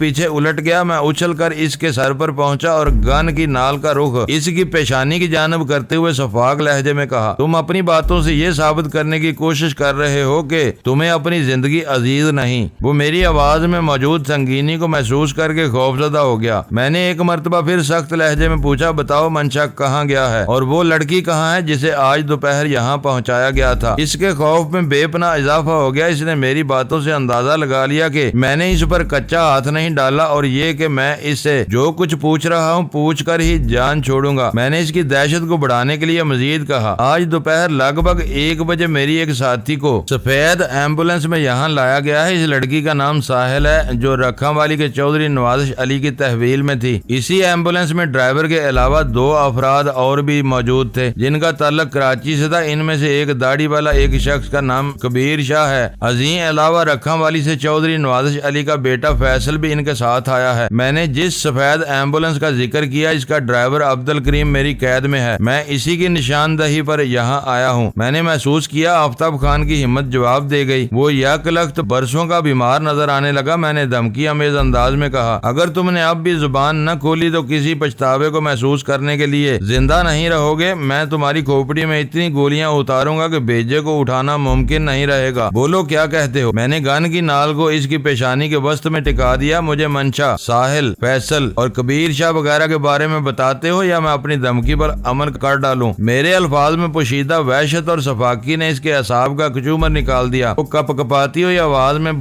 Speaker 1: پیچھے الٹ گیا۔ میں اچھل کر اس کے سر پر پہنچا اور گن کی نال کا رخ اس کی پیشانی کی جانب کرتے ہوئے شفاق لہجے میں کہا، تم اپنی باتوں سے یہ ثابت کرنے کی کوشش کر رہے ہو کہ تمہیں اپنی زندگی عزیز نہیں؟ وہ میری آواز میں موجود سنگینی کو محسوس کر کے خوفزدہ ہو گیا۔ میں نے ایک مرتبہ پھر سخت لہجے میں پوچھا، بتاؤ منشا کہاں گیا ہے اور وہ لڑکی کہاں ہے جسے آج دوپہر یہاں پہنچایا گیا تھا؟ اس کے خوف میں بے پناہ اضافہ ہو گیا۔ اس نے میری باتوں سے اندازہ لگا لیا کہ میں نے اس پر کچا ہاتھ نہیں ڈالا اور یہ کہ میں اس سے جو کچھ پوچھ رہا ہوں پوچھ کر ہی جان چھوڑوں گا۔ میں نے اس کی دہشت کو بڑھانے کے لیے مزید کہا، آج دوپہر لگ بھگ 1 بجے میری ایک ساتھی کو سفید ایمبولینس میں یہاں لایا گیا ہے۔ اس لڑکی کا نام ساحل ہے جو رکھاں والی کے چودھری نوازش علی کی تحویل میں تھی۔ اسی ایمبولینس میں ڈرائیور کے علاوہ 2 افراد اور بھی موجود تھے جن کا تعلق کراچی سے تھا۔ ان میں سے ایک داڑھی والا ایک شخص کا نام کبیر شاہ ہے۔ عظیم علاوہ رکھاں والی سے چودھری نوازش علی کا بیٹا فیصل بھی ان کے ساتھ آیا ہے۔ میں نے جس سفید ایمبولینس کا ذکر کیا اس کا ڈرائیور عبد الکریم میری قید میں ہے۔ میں اسی کی نشاندہی پر یہاں آیا ہوں۔ میں نے محسوس کیا آفتاب خان کی ہمت جواب دے گئی۔ وہ یک لخت برسوں کا بیمار نظر آنے لگا۔ میں نے دھمکی امیز انداز میں کہا، اگر تم نے اب بھی زبان نہ کھولی تو کسی پچھتاوے کو محسوس کرنے کے لیے زندہ نہیں رہو گے۔ میں تمہاری کھوپڑی میں اتنی گولیاں اتاروں گا کہ بھیجے کو اٹھانا ممکن نہیں رہے گا، بولو کیا کہتے ہو؟ میں نے گن کی نال کو اس کی پیشانی کے وسط میں ٹکا دیا۔ مجھے منشا، ساحل، فیصل اور کبیر شاہ وغیرہ کے بارے میں بتاتے ہو یا میں اپنی دھمکی پر عمل کر ڈالوں؟ میرے الفاظ میں پوشیدہ وحشت اور صفاقی نے اس کے اعصاب کا کچومر نکال دیا۔ وہ کپ کپاتی ہوئی آواز میں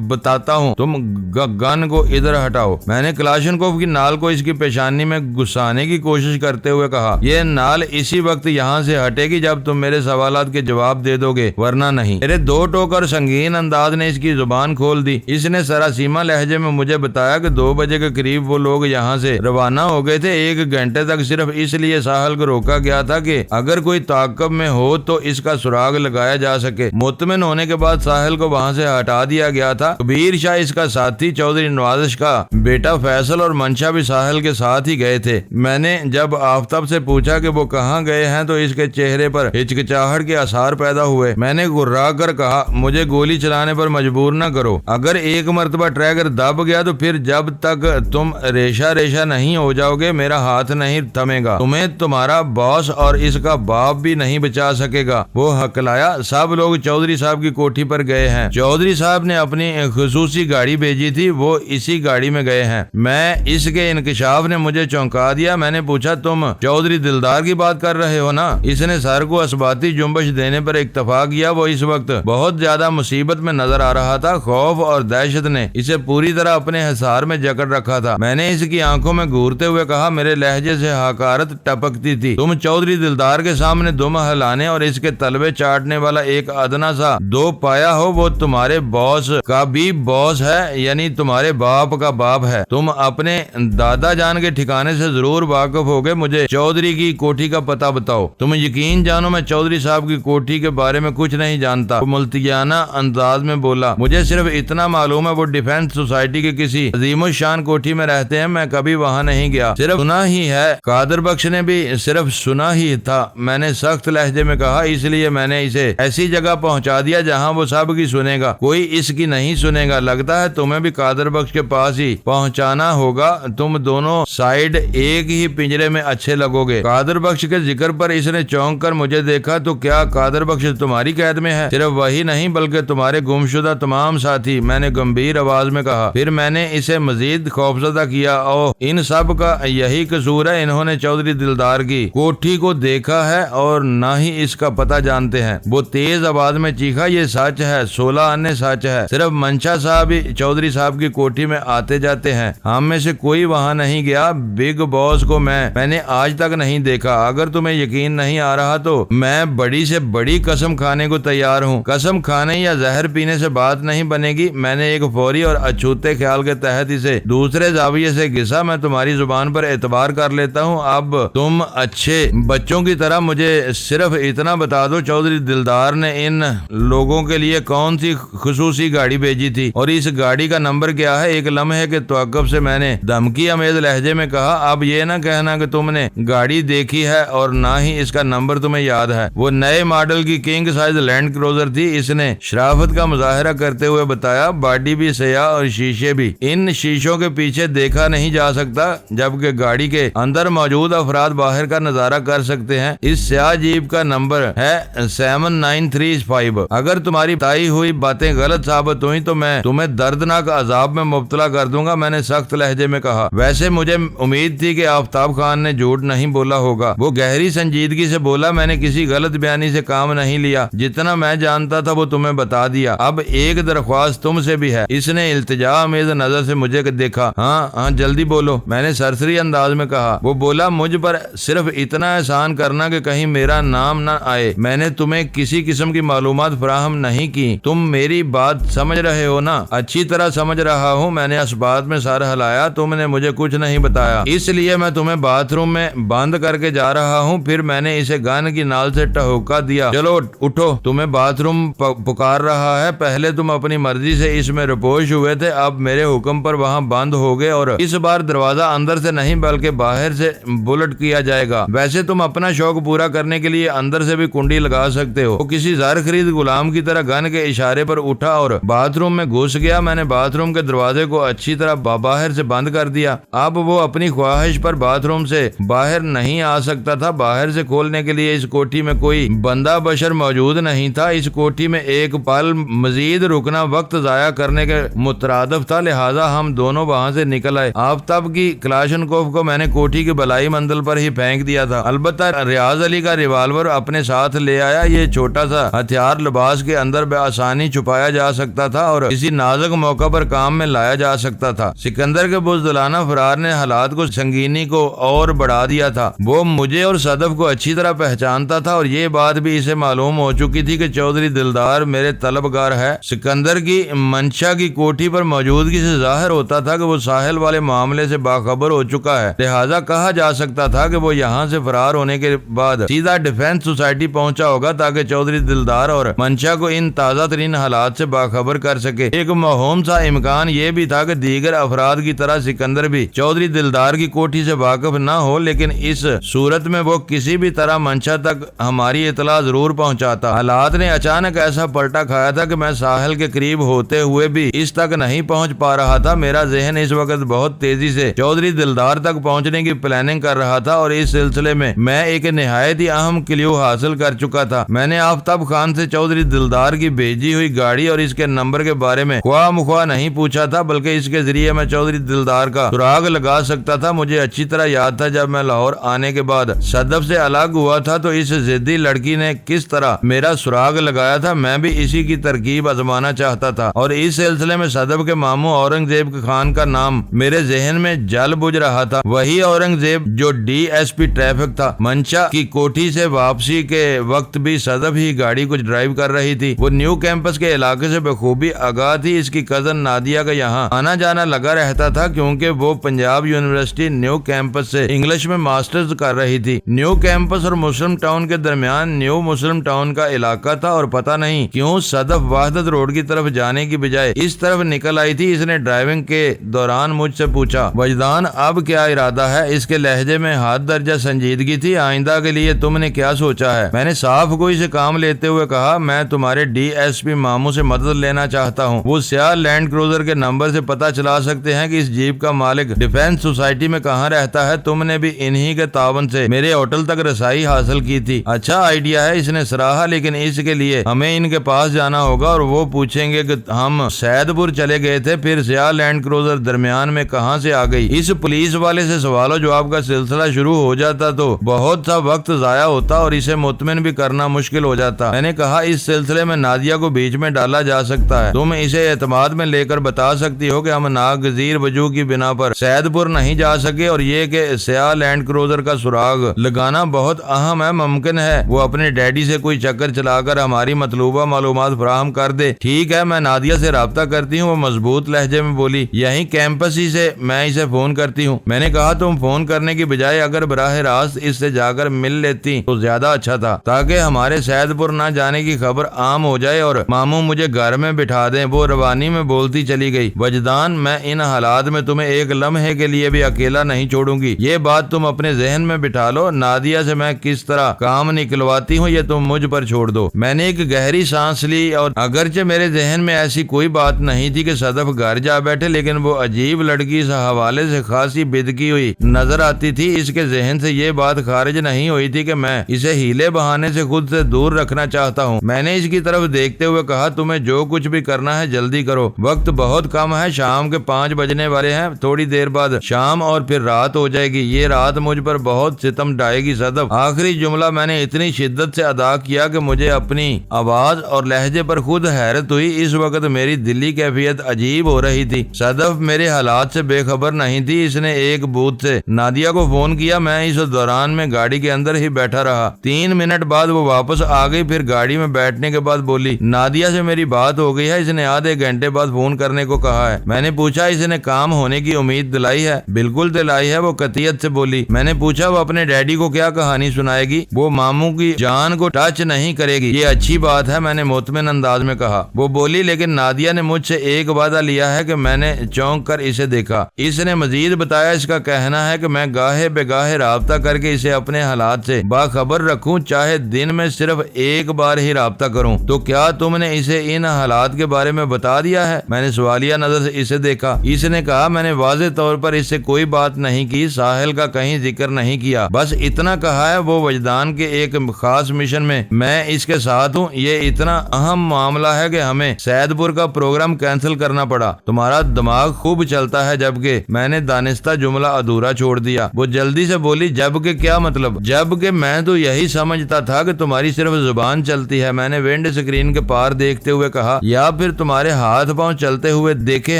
Speaker 1: بتاتا ہوں، تم گن کو ادھر ہٹاؤ۔ میں نے کلاشنکوف کی نال کو اس کی پیشانی میں گھسانے کی کوشش کرتے ہوئے کہا، یہ نال اسی وقت یہاں سے ہٹے گی جب تم میرے سوالات کے جواب دے دو گے، ورنہ نہیں۔ میرے دو ٹوک اور سنگین انداز نے اس کی زبان کھول دی۔ اس نے سراسیما لہجے میں مجھے بتایا کہ 2 بجے کے قریب وہ لوگ یہاں سے روانہ ہو گئے تھے۔ 1 گھنٹے تک صرف اس لیے ساحل کو روکا گیا تھا کہ اگر کوئی تعاقب میں ہو تو اس کا سراغ لگایا جا سکے۔ مطمئن ہونے کے بعد ساحل کو وہاں سے ہٹا دیا گیا تھا۔ کبیر شاہ، اس کا ساتھی چودھری نوازش کا بیٹا فیصل اور منشا بھی ساحل کے ساتھ ہی گئے تھے۔ میں نے جب آفتاب سے پوچھا کہ وہ کہاں گئے ہیں تو اس کے چہرے پر ہچکچاہٹ کے آثار پیدا ہوئے۔ میں نے گھرا کر کہا، مجھے گولی چلانے پر مجبور نہ کرو۔ اگر ایک مرتبہ ٹریگر دب گیا تو پھر جب تک تم ریشہ ریشہ نہیں ہو جاؤ گے میرا ہاتھ نہیں تھمے گا۔ تمہیں تمہارا باس اور اس کا باپ بھی نہیں بچا سکے گا۔ وہ ہکلایا۔ سب لوگ چودھری صاحب کی کوٹھی پر گئے ہیں۔ چودھری صاحب نے اپنی خصوصی گاڑی بھیجی تھی، وہ اسی گاڑی میں گئے ہیں۔ میں اس کے انکشاف نے مجھے چونکا دیا۔ میں نے پوچھا، تم چودھری دلدار کی بات کر رہے ہو نا؟ اس نے سر کو اثباتی جنبش دینے پر اکتفا کیا۔ وہ اس وقت بہت زیادہ مصیبت میں نظر آ رہا تھا۔ خوف اور دہشت نے اسے پوری طرح اپنے حصار میں جکڑ رکھا تھا۔ میں نے اس کی آنکھوں میں گھورتے ہوئے کہا، میرے لہجے سے حقارت ٹپکتی تھی۔ تم چودھری دلدار کے سامنے دم ہلانے اور اس کے تلوے چاٹنے والا ایک ادنا سا 2 پایا ہو۔ وہ تمہارے باس کا بھی باس ہے، یعنی تمہارے باپ کا باپ ہے۔ تم اپنے دادا جان کے ٹھکانے سے ضرور واقف ہوگے۔ مجھے چودھری کی کوٹھی کا پتہ بتاؤ۔ تم یقین جانو میں چودھری صاحب کی کوٹھی کے بارے میں کچھ نہیں جانتا۔ وہ ملتجانہ انداز میں بولا، مجھے صرف اتنا معلوم ہے وہ ڈیفنس سوسائٹی کے کسی عظیم الشان کوٹھی میں رہتے ہیں۔ میں کبھی وہاں نہیں گیا، صرف سنا ہی ہے۔ قادر بخش نے بھی صرف سنا ہی تھا، میں نے سخت لہجے میں کہا، اس لیے میں نے اسے ایسی جگہ پہنچا دیا جہاں وہ سب کی سنے گا، کوئی اس کی نہیں سنے گا۔ لگتا ہے تمہیں بھی قادر بخش کے پاس ہی پہنچانا ہوگا، تم دونوں سائیڈ ایک ہی پنجرے میں اچھے لگو گے۔ قادر بخش کے ذکر پر اس نے چونک کر مجھے دیکھا، تو کیا قادر بخش تمہاری قید میں ہے؟ صرف وہی نہیں بلکہ تمہارے گمشدہ تمام ساتھی، میں نے گمبھیر آواز میں کہا۔ پھر میں نے اسے مزید خوفزدہ کیا، او ان سب کا یہی قصور ہے، انہوں نے چودھری دلدار کی کوٹھی کو دیکھا ہے اور نہ ہی اس کا پتہ جانتے ہیں۔ وہ تیز آواز میں چیخا، یہ سچ ہے، 16 آنے سچ ہے۔ صرف منشا صاحب ہی چودھری صاحب کی کوٹھی میں آتے جاتے ہیں، ہم میں سے کوئی وہاں نہیں گیا۔ بگ باس کو میں نے آج تک نہیں دیکھا۔ اگر تمہیں یقین نہیں آ رہا تو میں بڑی سے بڑی قسم کھانے کو تیار ہوں۔ قسم کھانے یا زہر پینے سے بات نہیں بنے گی۔ میں نے ایک فوری اور اچھوتے خیال کے تحت اسے دوسرے زاویے سے گھسا، میں تمہاری زبان پر اعتبار کر لیتا ہوں۔ اب تم اچھے بچوں کی طرح مجھے صرف اتنا بتا دو، چودھری دلدار نے ان لوگوں کے لیے کون سی خصوصی گاڑی بھیجی تھی اور اس گاڑی کا نمبر کیا ہے؟ ایک لمحے کے توقف سے میں نے دھمکی آمیز لہجے میں کہا، اب یہ نہ کہنا کہ تم نے گاڑی دیکھی ہے اور نہ ہی اس کا نمبر تمہیں یاد ہے۔ وہ نئے ماڈل کی کنگ سائز لینڈ کروزر تھی، اس نے شرافت کا مظاہرہ کرتے ہوئے بتایا، باڈی بھی سیاہ اور شیشے بھی۔ ان شیشوں کے پیچھے دیکھا نہیں جا سکتا، جبکہ گاڑی کے اندر موجود افراد باہر کا نظارہ کر سکتے ہیں۔ اس سیاہ جیپ کا نمبر ہے 7935۔ اگر تمہاری بتائی ہوئی باتیں غلط ثابت ہوئی تو میں تمہیں دردناک عذاب میں مبتلا کر دوں گا، میں نے سخت لہجے میں کہا۔ ویسے مجھے امید تھی کہ آفتاب خان نے جھوٹ نہیں بولا ہوگا۔ وہ گہری سنجیدگی سے بولا، میں نے کسی غلط بیانی سے کام نہیں لیا، جتنا میں جانتا تھا وہ تمہیں بتا دیا۔ اب ایک درخواست تم سے بھی ہے۔ اس نے التجا آمیز نظر سے مجھے دیکھا۔ ہاں جلدی بولو، میں نے سرسری انداز میں کہا۔ وہ بولا، مجھ پر صرف اتنا احسان کرنا کہ کہیں میرا نام نہ آئے۔ میں نے تمہیں کسی قسم کی معلومات فراہم نہیں کی۔ تم میری بات سمجھ رہے ہو نا؟ اچھی طرح سمجھ رہا ہوں۔ میں نے اس بات میں سر ہلایا، تم نے مجھے کچھ نہیں بتایا، اس لیے میں تمہیں باتھ روم میں بند کر کے جا رہا ہوں۔ پھر میں نے اسے گن کی نال سے ٹہوکا دیا، چلو اٹھو، تمہیں باتھ روم پکار رہا ہے۔ پہلے تم اپنی مرضی سے اس میں رپوش ہوئے تھے، اب میرے حکم پر وہاں بند ہو گئے، اور اس بار دروازہ اندر سے نہیں بلکہ باہر سے بلٹ کیا جائے گا۔ ویسے تم اپنا شوق پورا کرنے کے لیے اندر سے بھی کنڈی لگا سکتے ہو۔ وہ کسی زر خرید غلام کی طرح گن کے اشارے پر اٹھا اور باتھ روم میں گھس گیا۔ میں نے باتھ روم کے دروازے کو اچھی طرح باہر سے بند کر دیا۔ اب وہ اپنی خواہش پر باتھ روم سے باہر نہیں آ سکتا تھا۔ باہر سے کھولنے کے لیے اس کوٹھی میں کوئی بندہ بشر موجود نہیں تھا، اس کوٹھی میں ایک پل مزید رکنا وقت ضائع کرنے کے مترادف تھا، لہٰذا ہم دونوں وہاں سے نکل آئے۔ آفتاب کی کلاشنکوف کو میں نے کوٹھی کی بلائی منزل پر ہی پھینک دیا تھا، البتہ ریاض علی کا ریوالور اپنے ساتھ لے آیا۔ یہ چھوٹا سا ہتھیار لباس کے اندر بآسانی چھپایا جا سکتا تھا اور کسی نازک موقع پر کام میں لایا جا سکتا تھا۔ سکندر کے بزدلانہ فرار نے حالات کو سنگینی کو اور بڑھا دیا تھا۔ وہ مجھے اور صدف کو اچھی طرح پہچانتا تھا اور یہ بات بھی اسے معلوم ہو چکی تھی کہ چودھری دلدار میرے طلبگار ہے۔ سکندر کی منشا کی کوٹھی پر موجودگی سے ظاہر ہوتا تھا کہ وہ ساحل والے معاملے سے باخبر ہو چکا ہے، لہٰذا کہا جا سکتا تھا کہ وہ یہاں سے فرار ہونے کے بعد سیدھا ڈیفنس سوسائٹی پہنچا ہوگا تاکہ چودھری دلدار اور منشا کو ان تازہ ترین حالات سے باخبر کر سکے۔ ایک موہوم سا امکان یہ بھی تھا کہ دیگر افراد کی طرح سکندر بھی چودھری دلدار کی کوٹھی سے واقف نہ ہو، لیکن اس صورت میں وہ کسی بھی طرح منشا تک ہماری اطلاع ضرور پہنچاتا۔ حالات نے اچانک ایسا پلٹا کھایا تھا کہ میں ساحل کے قریب ہوتے ہوئے بھی اس تک نہیں پہنچ پا رہا تھا۔ میرا ذہن اس وقت بہت تیزی سے چودھری دلدار تک پہنچنے کی پلاننگ کر رہا تھا اور اس سلسلے میں ایک نہایت ہی اہم کلیو حاصل کر چکا تھا۔ میں نے آفتاب خان سے چودھری دلدار کی بھیجی ہوئی گاڑی اور اس کے نمبر کے بارے میں خواہ مخواہ نہیں پوچھا تھا، بلکہ اس کے ذریعے میں چودھری دلدار کا سراغ لگا سکتا تھا۔ مجھے اچھی طرح یاد تھا جب میں لاہور آنے کے بعد صدف سے الگ ہوا تھا تو اس ضدی لڑکی نے کس طرح میرا سراغ لگایا تھا، میں بھی اسی کی ترکیب آزمانا چاہتا تھا، اور اس سلسلے میں صدف کے ماموں اورنگزیب خان کا نام میرے ذہن میں جل بجھ رہا تھا۔ وہی اورنگزیب جو ڈی ایس پی ٹریفک تھا۔ منشا کی کوٹھی سے واپسی کے وقت بھی صدف ہی گاڑی کو ڈرائیو کر رہی تھی۔ وہ نیو کیمپس کے علاقے سے بخوبی آگاہ تھی۔ اس کی کزن نادیہ کا یہاں آنا جانا لگا رہتا تھا کیونکہ وہ پنجاب یونیورسٹی نیو کیمپس سے انگلش میں ماسٹرز کر رہی تھی۔ نیو کیمپس اور مسلم ٹاؤن کے درمیان نیو مسلم ٹاؤن کا علاقہ تھا اور پتہ نہیں کیوں صدف وحدت روڈ کی طرف جانے کی بجائے اس طرف نکل آئی تھی۔ اس نے ڈرائیونگ کے دوران مجھ سے پوچھا، وجدان اب کیا ارادہ ہے؟ اس کے لہجے میں حد درجہ سنجیدگی تھی۔ آئندہ کے لیے تم نے کیا سوچا ہے؟ میں نے صاف گوئی سے کام لیتے ہوئے کہا، میں تمہارے ڈی ایس پی ماموں سے مدد لینا چاہتا ہوں۔ وہ سیاہ لینڈ کروزر کے نمبر سے پتہ چلا سکتے ہیں کہ اس جیپ کا مالک ڈیفنس سوسائٹی میں کہاں رہتا ہے۔ تم نے بھی انہی کے تعاون سے میرے ہوٹل تک رسائی حاصل کی تھی۔ اچھا آئیڈیا ہے، اس نے سراہا، لیکن اس کے لیے ہمیں ان کے پاس جانا ہوگا اور وہ پوچھیں گے کہ ہم سید پور چلے گئے تھے، پھر سیاہ لینڈ کروزر درمیان میں کہاں سے آ گئی۔ اس پولیس والے سے سوال و جواب کا سلسلہ شروع ہو جاتا تو بہت سا وقت ضائع ہوتا اور اسے مطمئن بھی کرنا مشکل ہو جاتا۔ میں نے کہا، اس سلسلے میں نادیہ کو بیچ میں ڈالا جا سکتا ہے۔ تم اسے اعتماد میں لے کر بتا سکتی ہو کہ ہم ناگزیر وجوہ کی بنا پر سید پور نہیں جا سکے اور یہ کہ سیاہ لینڈ کروزر کا سراغ لگانا بہت اہم ہے۔ ممکن ہے وہ اپنے ڈیڈی سے کوئی چکر چلا کر ہماری مطلوبہ معلومات فراہم کر دے۔ ٹھیک ہے، میں نادیہ سے رابطہ کرتی ہوں، وہ مضبوط لہجے میں بولی۔ یہیں کیمپس ہی سے میں اسے فون کرتی ہوں۔ میں نے کہا، تم فون کرنے کی بجائے اگر براہ راست اس سے جا کر مل لیتی تو زیادہ اچھا تھا، تاکہ ہمارے سید پور نہ جانے کی خبر عام ہو جائے اور ماموں مجھے گھر میں بٹھا دیں۔ وہ روانی میں بولتی چلی گئی، وجدان، میں ان حالات میں تمہیں ایک لمحے کے لیے بھی اکیلا نہیں چھوڑوں گی۔ یہ بات تم اپنے ذہن میں بٹھا لو۔ نادیہ سے میں کس طرح کام نکلواتی ہوں یہ تم مجھ پر چھوڑ دو۔ میں نے ایک گہری سانس لی، اور اگرچہ میرے ذہن میں ایسی کوئی بات نہیں تھی کہ صدف گھر جا بیٹھے، لیکن وہ عجیب لڑکی اس حوالے سے خاصی بدکی ہوئی نظر آتی تھی۔ اس کے ذہن سے یہ بات خارج نہیں ہوئی تھی کہ میں اسے ہیلے بہانے سے خود سے دور رکھنا چاہتا ہوں۔ میں نے اس کی طرف دیکھتے ہوئے کہا، تمہیں جو کچھ بھی کرنا ہے جلدی کرو، وقت بہت کم ہے، شام کے 5 بجنے والے ہیں، تھوڑی دیر بعد شام اور پھر رات ہو جائے گی۔ یہ رات مجھ پر بہت ستم ڈھائے گی صدف۔ آخری جملہ میں نے اتنی شدت سے ادا کیا کہ مجھے اپنی آواز اور لہجے پر خود حیرت ہوئی۔ اس وقت میری دلی کیفیت عجیب ہو رہی تھی۔ صدف میرے حالات سے بے خبر نہیں تھی۔ اس نے ایک بوتھ سے نادیہ کو فون کیا۔ میں اس دوران میں گاڑی کے اندر ہی بیٹھا رہا۔ 3 منٹ بعد وہ واپس آ گئی، پھر گاڑی میں بیٹھنے کے بعد بولی، نادیہ سے میری بات ہو گئی ہے، اس نے آدھے گھنٹے بعد فون کرنے کو کہا ہے۔ میں نے پوچھا، اس نے کام ہونے کی امید دلائی ہے؟ بالکل دلائی ہے، وہ قطعیت سے بولی۔ میں نے پوچھا، وہ اپنے ڈیڈی کو کیا کہانی سنائے گی؟ وہ ماموں کی جان کو ٹچ نہیں کرے گی۔ یہ اچھی بات ہے، میں نے مطمئن انداز میں کہا۔ وہ بولی، لیکن نادیہ نے مجھ سے ایک وعدہ لیا ہے کہ میں نے چونک کر اسے دیکھا۔ اس نے مزید بتایا، اس کا کہنا ہے کہ میں گاہے بے گاہے رابطہ کر کے اسے اپنے حالات سے باخبر رکھوں، چاہے دن میں صرف ایک بار ہی رابطہ کروں۔ تو کیا تم نے اسے ان حالات کے بارے میں بتا دیا ہے؟ میں نے سوالیہ نظر سے اسے دیکھا۔ اس نے کہا، میں نے واضح طور پر اس سے کوئی بات نہیں کی، ساحل کا کہیں ذکر نہیں کیا، بس اتنا کہا ہے وہ وجدان کے ایک خاص مشن انفارمیشن میں اس کے ساتھ ہوں. یہ اتنا اہم معاملہ ہے کہ ہمیں سید پور کا پروگرام کینسل کرنا پڑا. تمہارا دماغ خوب چلتا ہے. جبکہ میں نے دانستہ جملہ ادھورا چھوڑ دیا. وہ جلدی سے بولی جبکہ کیا مطلب؟ جبکہ میں تو یہی سمجھتا تھا کہ تمہاری صرف زبان چلتی ہے. میں نے ونڈ اسکرین کے پار دیکھتے ہوئے کہا. یا پھر تمہارے ہاتھ پاؤں چلتے ہوئے دیکھے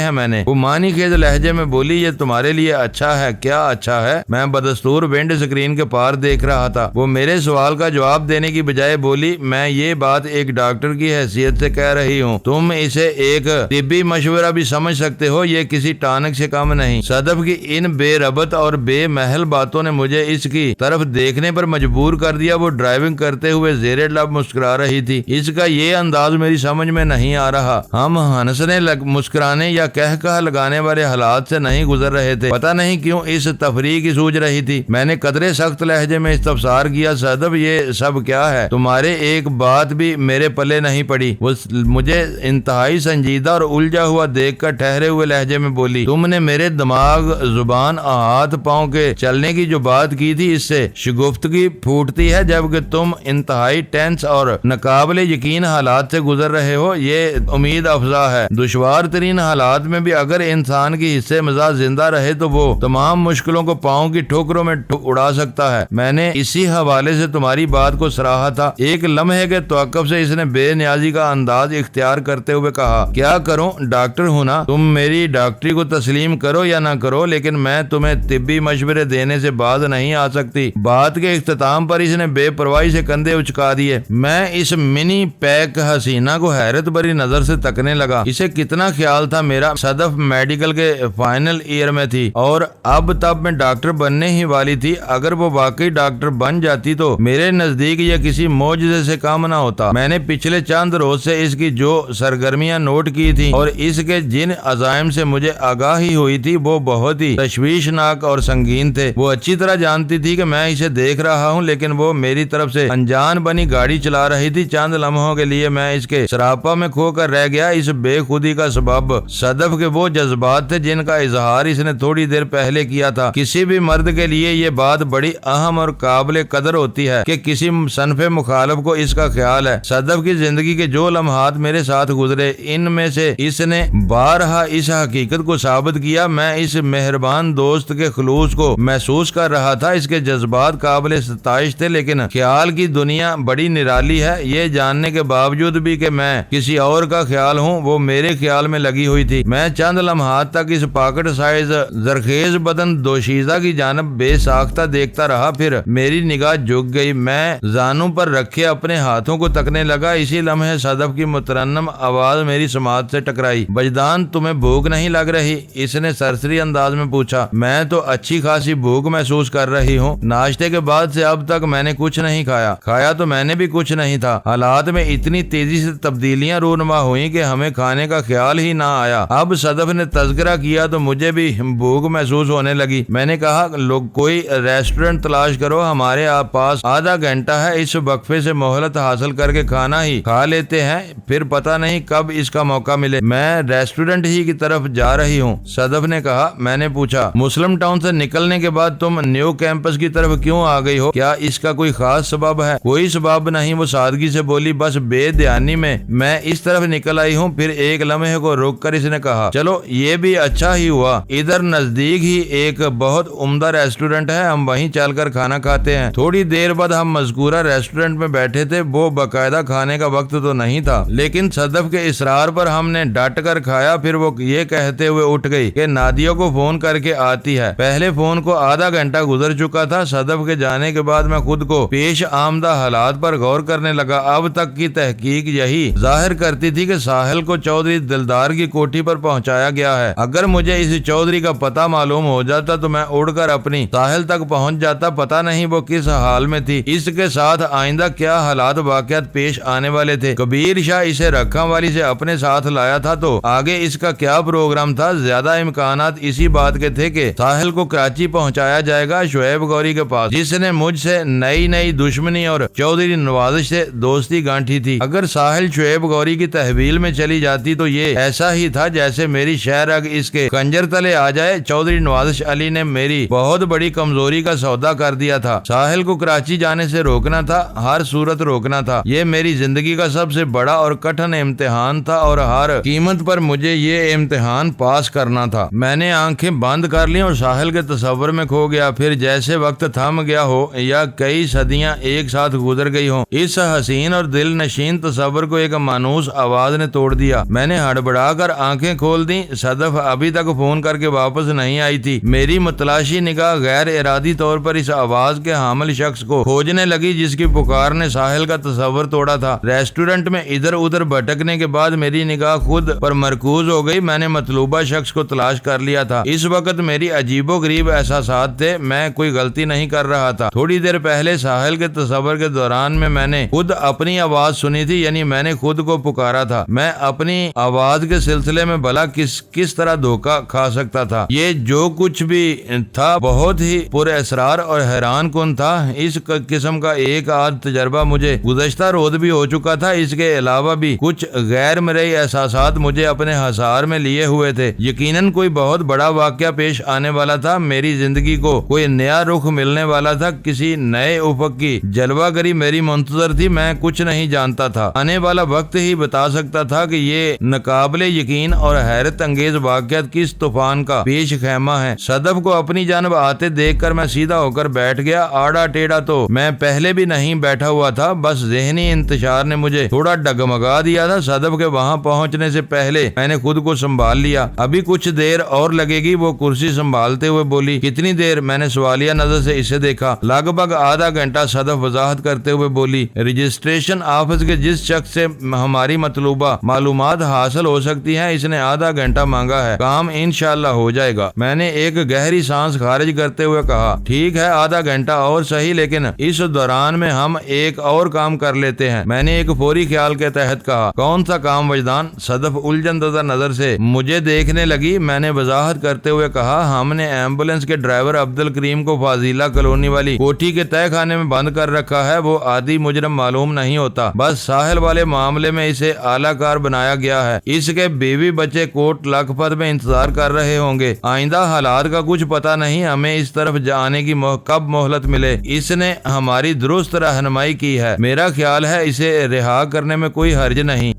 Speaker 1: ہیں میں نے. وہ معنی خیز لہجے میں بولی یہ تمہارے لیے اچھا ہے. کیا اچھا ہے؟ میں بدستور ونڈ اسکرین کے پار دیکھ رہا تھا. وہ میرے سوال کا جواب دینے کی بجائے بولی میں یہ بات ایک ڈاکٹر کی حیثیت سے کہہ رہی ہوں. تم اسے ایک طبی مشورہ بھی سمجھ سکتے ہو. یہ کسی ٹانک سے کم نہیں. صدف کی ان بے ربط اور بے محل باتوں نے مجھے اس کی طرف دیکھنے پر مجبور کر دیا. وہ ڈرائیونگ کرتے ہوئے زیر لب مسکرا رہی تھی. اس کا یہ انداز میری سمجھ میں نہیں آ رہا. ہم ہنسنے مسکرانے یا کہہ لگانے والے حالات سے نہیں گزر رہے تھے. پتہ نہیں کیوں اس تفریح کی سوچ رہی تھی. میں نے قدرے سخت لہجے میں استفسار کیا صدف یہ سب کیا ہے؟ تمہارے ایک بات بھی میرے پلے نہیں پڑی. وہ مجھے انتہائی سنجیدہ اور الجھا ہوا دیکھ کر ٹھہرے ہوئے لہجے میں بولی تم نے میرے دماغ زبان ہاتھ پاؤں کے چلنے کی جو بات کی تھی اس سے شگفتگی پھوٹتی ہے. جبکہ تم انتہائی ٹینس اور ناقابل یقین حالات سے گزر رہے ہو. یہ امید افزا ہے. دشوار ترین حالات میں بھی اگر انسان کی حصے مزاج زندہ رہے تو وہ تمام مشکلوں کو پاؤں کی ٹھوکروں میں اڑا سکتا ہے. میں نے اسی حوالے سے تمہاری بات کو سراہا تھا. ایک لمحے کے توقف سے اس نے بے نیازی کا انداز اختیار کرتے ہوئے کہا کیا کروں؟ ڈاکٹر ہوں نا. تم میری ڈاکٹری کو تسلیم کرو یا نہ کرو لیکن میں تمہیں طبی مشورے دینے سے باز نہیں آ سکتی. بات کے اختتام پر اس نے بے پرواہی سے کندھے اچکا دیے. میں اس منی پیک حسینہ کو حیرت بھری نظر سے تکنے لگا. اسے کتنا خیال تھا میرا. صدف میڈیکل کے فائنل ایئر میں تھی اور اب تب میں ڈاکٹر بننے ہی والی تھی. اگر وہ واقعی ڈاکٹر بن جاتی تو میرے نزدیک یہ کسی معجزے سے کام نہ ہوتا. میں نے پچھلے چند روز سے اس کی جو سرگرمیاں نوٹ کی تھی اور اس کے جن عزائم سے مجھے آگاہی ہوئی تھی وہ بہت ہی تشویشناک اور سنگین تھے. وہ اچھی طرح جانتی تھی کہ میں اسے دیکھ رہا ہوں لیکن وہ میری طرف سے انجان بنی گاڑی چلا رہی تھی. چند لمحوں کے لیے میں اس کے سراپا میں کھو کر رہ گیا. اس بے خودی کا سبب صدف کے وہ جذبات تھے جن کا اظہار اس نے تھوڑی دیر پہلے کیا تھا. کسی بھی مرد کے لیے یہ بات بڑی اہم اور قابل قدر ہوتی ہے کہ کسی صنف مخالف کو اس کا خیال ہے. صدف کی زندگی کے جو لمحات میرے ساتھ گزرے ان میں سے اس نے بارہا اس حقیقت کو ثابت کیا. میں اس مہربان دوست کے خلوص کو محسوس کر رہا تھا. اس کے جذبات قابل ستائش تھے لیکن خیال کی دنیا بڑی نرالی ہے. یہ جاننے کے باوجود بھی کہ میں کسی اور کا خیال ہوں وہ میرے خیال میں لگی ہوئی تھی. میں چند لمحات تک اس پاکٹ سائز زرخیز بدن دوشیزہ کی جانب بے ساختہ دیکھتا رہا. پھر میری نگاہ جھک گئی. میں زانوں پر رکھے اپنے ہاتھوں کو تکنے لگا. اسی لمحے صدف کی مترنم آواز میری سماعت سے ٹکرائی. وجدان تمہیں بھوک نہیں لگ رہی؟ اس نے سرسری انداز میں پوچھا. میں تو اچھی خاصی بھوک محسوس کر رہی ہوں. ناشتے کے بعد سے اب تک میں نے کچھ نہیں کھایا تو میں نے بھی کچھ نہیں تھا. حالات میں اتنی تیزی سے تبدیلیاں رونما ہوئیں کہ ہمیں کھانے کا خیال ہی نہ آیا. اب صدف نے تذکرہ کیا تو مجھے بھی بھوک محسوس ہونے لگی. میں نے کہا لوگ کوئی ریسٹورنٹ تلاش کرو. ہمارے پاس آدھا گھنٹہ ہے. اس وقفے سے مہلت حاصل کر کے کھانا ہی کھا لیتے ہیں. پھر پتہ نہیں کب اس کا موقع ملے. میں ریسٹورنٹ ہی کی طرف جا رہی ہوں صدف نے کہا. میں نے پوچھا مسلم ٹاؤن سے نکلنے کے بعد تم نیو کیمپس کی طرف کیوں آ گئی ہو؟ کیا اس کا کوئی خاص سبب ہے؟ کوئی سبب نہیں. وہ سادگی سے بولی بس بے دھیانی میں اس طرف نکل آئی ہوں. پھر ایک لمحے کو روک کر اس نے کہا چلو یہ بھی اچھا ہی ہوا. ادھر نزدیک ہی ایک بہت عمدہ ریسٹورنٹ ہے. ہم وہیں چل کر کھانا کھاتے ہیں. تھوڑی دیر بعد ہم مذکورہ ریسٹورنٹ میں بیٹھے تھے. وہ باقاعدہ کھانے کا وقت تو نہیں تھا لیکن صدف کے اصرار پر ہم نے ڈٹ کر کھایا. پھر وہ یہ کہتے ہوئے اٹھ گئی کہ نادیہ کو فون کر کے آتی ہے. پہلے فون کو آدھا گھنٹہ گزر چکا تھا. صدف کے جانے کے بعد میں خود کو پیش آمدہ حالات پر غور کرنے لگا. اب تک کی تحقیق یہی ظاہر کرتی تھی کہ ساحل کو چودھری دلدار کی کوٹھی پر پہنچایا گیا ہے. اگر مجھے اس چودھری کا پتہ معلوم ہو جاتا تو میں اڑ کر اپنی ساحل تک پہنچ جاتا. پتہ نہیں وہ کس حال میں تھی. اس کے ساتھ آئندہ کیا حالات واقعات پیش آنے والے تھے. کبیر شاہ اسے رکھا والی سے اپنے ساتھ لایا تھا تو آگے اس کا کیا پروگرام تھا؟ زیادہ امکانات اسی بات کے تھے کہ ساحل کو کراچی پہنچایا جائے گا شعیب گوری کے پاس جس نے مجھ سے نئی دشمنی اور چودھری نوازش سے دوستی گانٹھی تھی. اگر ساحل شعیب گوری کی تحویل میں چلی جاتی تو یہ ایسا ہی تھا جیسے میری شہرگ اس کے خنجر تلے آ جائے. چودھری نوازش علی نے میری بہت بڑی کمزوری کا سودا کر دیا تھا. ساحل کو کراچی جانے سے روکنا تھا. ہر صورت روکنا تھا۔ یہ میری زندگی کا سب سے بڑا اور کٹھن امتحان تھا اور ہر قیمت پر مجھے یہ امتحان پاس کرنا تھا۔ میں نے آنکھیں بند کر لی اور ساحل کے تصور میں کھو گیا۔ پھر جیسے وقت تھم گیا ہو یا کئی صدیاں ایک ساتھ گزر گئی ہوں، اس حسین اور دل نشین تصور کو ایک مانوس آواز نے توڑ دیا۔ میں نے ہڑبڑا کر آنکھیں کھول دی۔ صدف ابھی تک فون کر کے واپس نہیں آئی تھی۔ میری متلاشی نگاہ غیر ارادی طور پر اس آواز کے حامل شخص کو کھوجنے لگی جس کی پکار نے ساحل کا تصور توڑا تھا۔ ریسٹورنٹ میں ادھر ادھر بھٹکنے کے بعد میری نگاہ خود پر مرکوز ہو گئی۔ میں نے مطلوبہ شخص کو تلاش کر لیا تھا۔ اس وقت میری عجیب و غریب احساسات تھے۔ میں کوئی غلطی نہیں کر رہا تھا۔ تھوڑی دیر پہلے ساحل کے تصور کے دوران میں نے خود اپنی آواز سنی تھی، یعنی میں نے خود کو پکارا تھا۔ میں اپنی آواز کے سلسلے میں بھلا کس طرح دھوکہ کھا سکتا تھا؟ یہ جو کچھ بھی تھا بہت ہی پر اسرار اور حیران کن تھا۔ اس قسم کا ایک آدھ تجربہ مجھے گزشتہ روز بھی ہو چکا تھا۔ اس کے علاوہ بھی کچھ غیر مرئی احساسات مجھے اپنے حصار میں لیے ہوئے تھے۔ یقیناً کوئی بہت بڑا واقعہ پیش آنے والا تھا۔ میری زندگی کو کوئی نیا رخ ملنے والا تھا۔ کسی نئے افق کی جلوہ گری میری منتظر تھی۔ میں کچھ نہیں جانتا تھا۔ آنے والا وقت ہی بتا سکتا تھا کہ یہ ناقابل یقین اور حیرت انگیز واقعات کس طوفان کا پیش خیمہ ہے۔ صدف کو اپنی جانب آتے دیکھ کر میں سیدھا ہو کر بیٹھ گیا۔ آڑا ٹیڑھا تو میں پہلے بھی نہیں بیٹھا ہوا تھا، بس ذہنی انتشار نے مجھے تھوڑا ڈگمگا دیا تھا۔ صدف کے وہاں پہنچنے سے پہلے میں نے خود کو سنبھال لیا۔ ابھی کچھ دیر اور لگے گی، وہ کرسی سنبھالتے ہوئے بولی۔ کتنی دیر؟ میں نے سوالیہ نظر سے اسے دیکھا۔ لگ بھگ آدھا گھنٹہ، صدف وضاحت کرتے ہوئے بولی۔ رجسٹریشن آفس کے جس شخص سے ہماری مطلوبہ معلومات حاصل ہو سکتی ہیں، اس نے آدھا گھنٹہ مانگا ہے۔ کام انشاءاللہ ہو جائے گا۔ میں نے ایک گہری سانس خارج کرتے ہوئے کہا، ٹھیک ہے آدھا گھنٹہ اور صحیح، لیکن اس دوران میں ہم ایک اور کام کر لیتے ہیں۔ میں نے ایک فوری خیال کے تحت کہا، کون سا کام وجدان؟ صدف الجھن زدہ نظر سے مجھے دیکھنے لگی۔ میں نے وضاحت کرتے ہوئے کہا، ہم نے ایمبولینس کے ڈرائیور عبد الکریم کو فاضلہ کالونی والی کوٹھی کے تہہ خانے میں بند کر رکھا ہے۔ وہ عادی مجرم معلوم نہیں ہوتا، بس ساحل والے معاملے میں اسے اعلی کار بنایا گیا ہے۔ اس کے بیوی بچے کوٹ لکھپت میں انتظار کر رہے ہوں گے۔ آئندہ حالات کا کچھ پتہ نہیں، ہمیں اس طرف جانے کی کب مہلت ملے۔ اس نے ہماری درست رہنمائی کی ہے۔ میرا خیال ہے اسے رہا کرنے میں کوئی حرج نہیں۔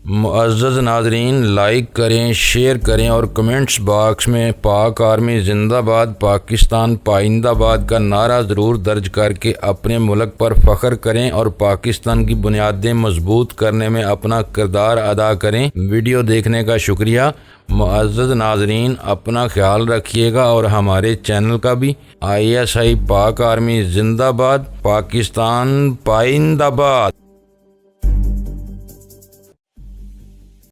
Speaker 1: معزز ناظرین، لائک کریں، شیئر کریں اور کمنٹس باکس میں پاک آرمی زندہ باد، پاکستان پائندہ باد کا نعرہ ضرور درج کر کے اپنے ملک پر فخر کریں اور پاکستان کی بنیادیں مضبوط کرنے میں اپنا کردار ادا کریں۔ ویڈیو دیکھنے کا شکریہ۔ معزز ناظرین، اپنا خیال رکھیے گا اور ہمارے چینل کا بھی۔ ISI پاک آرمی زندہ باد، پاکستان پائندہ باد۔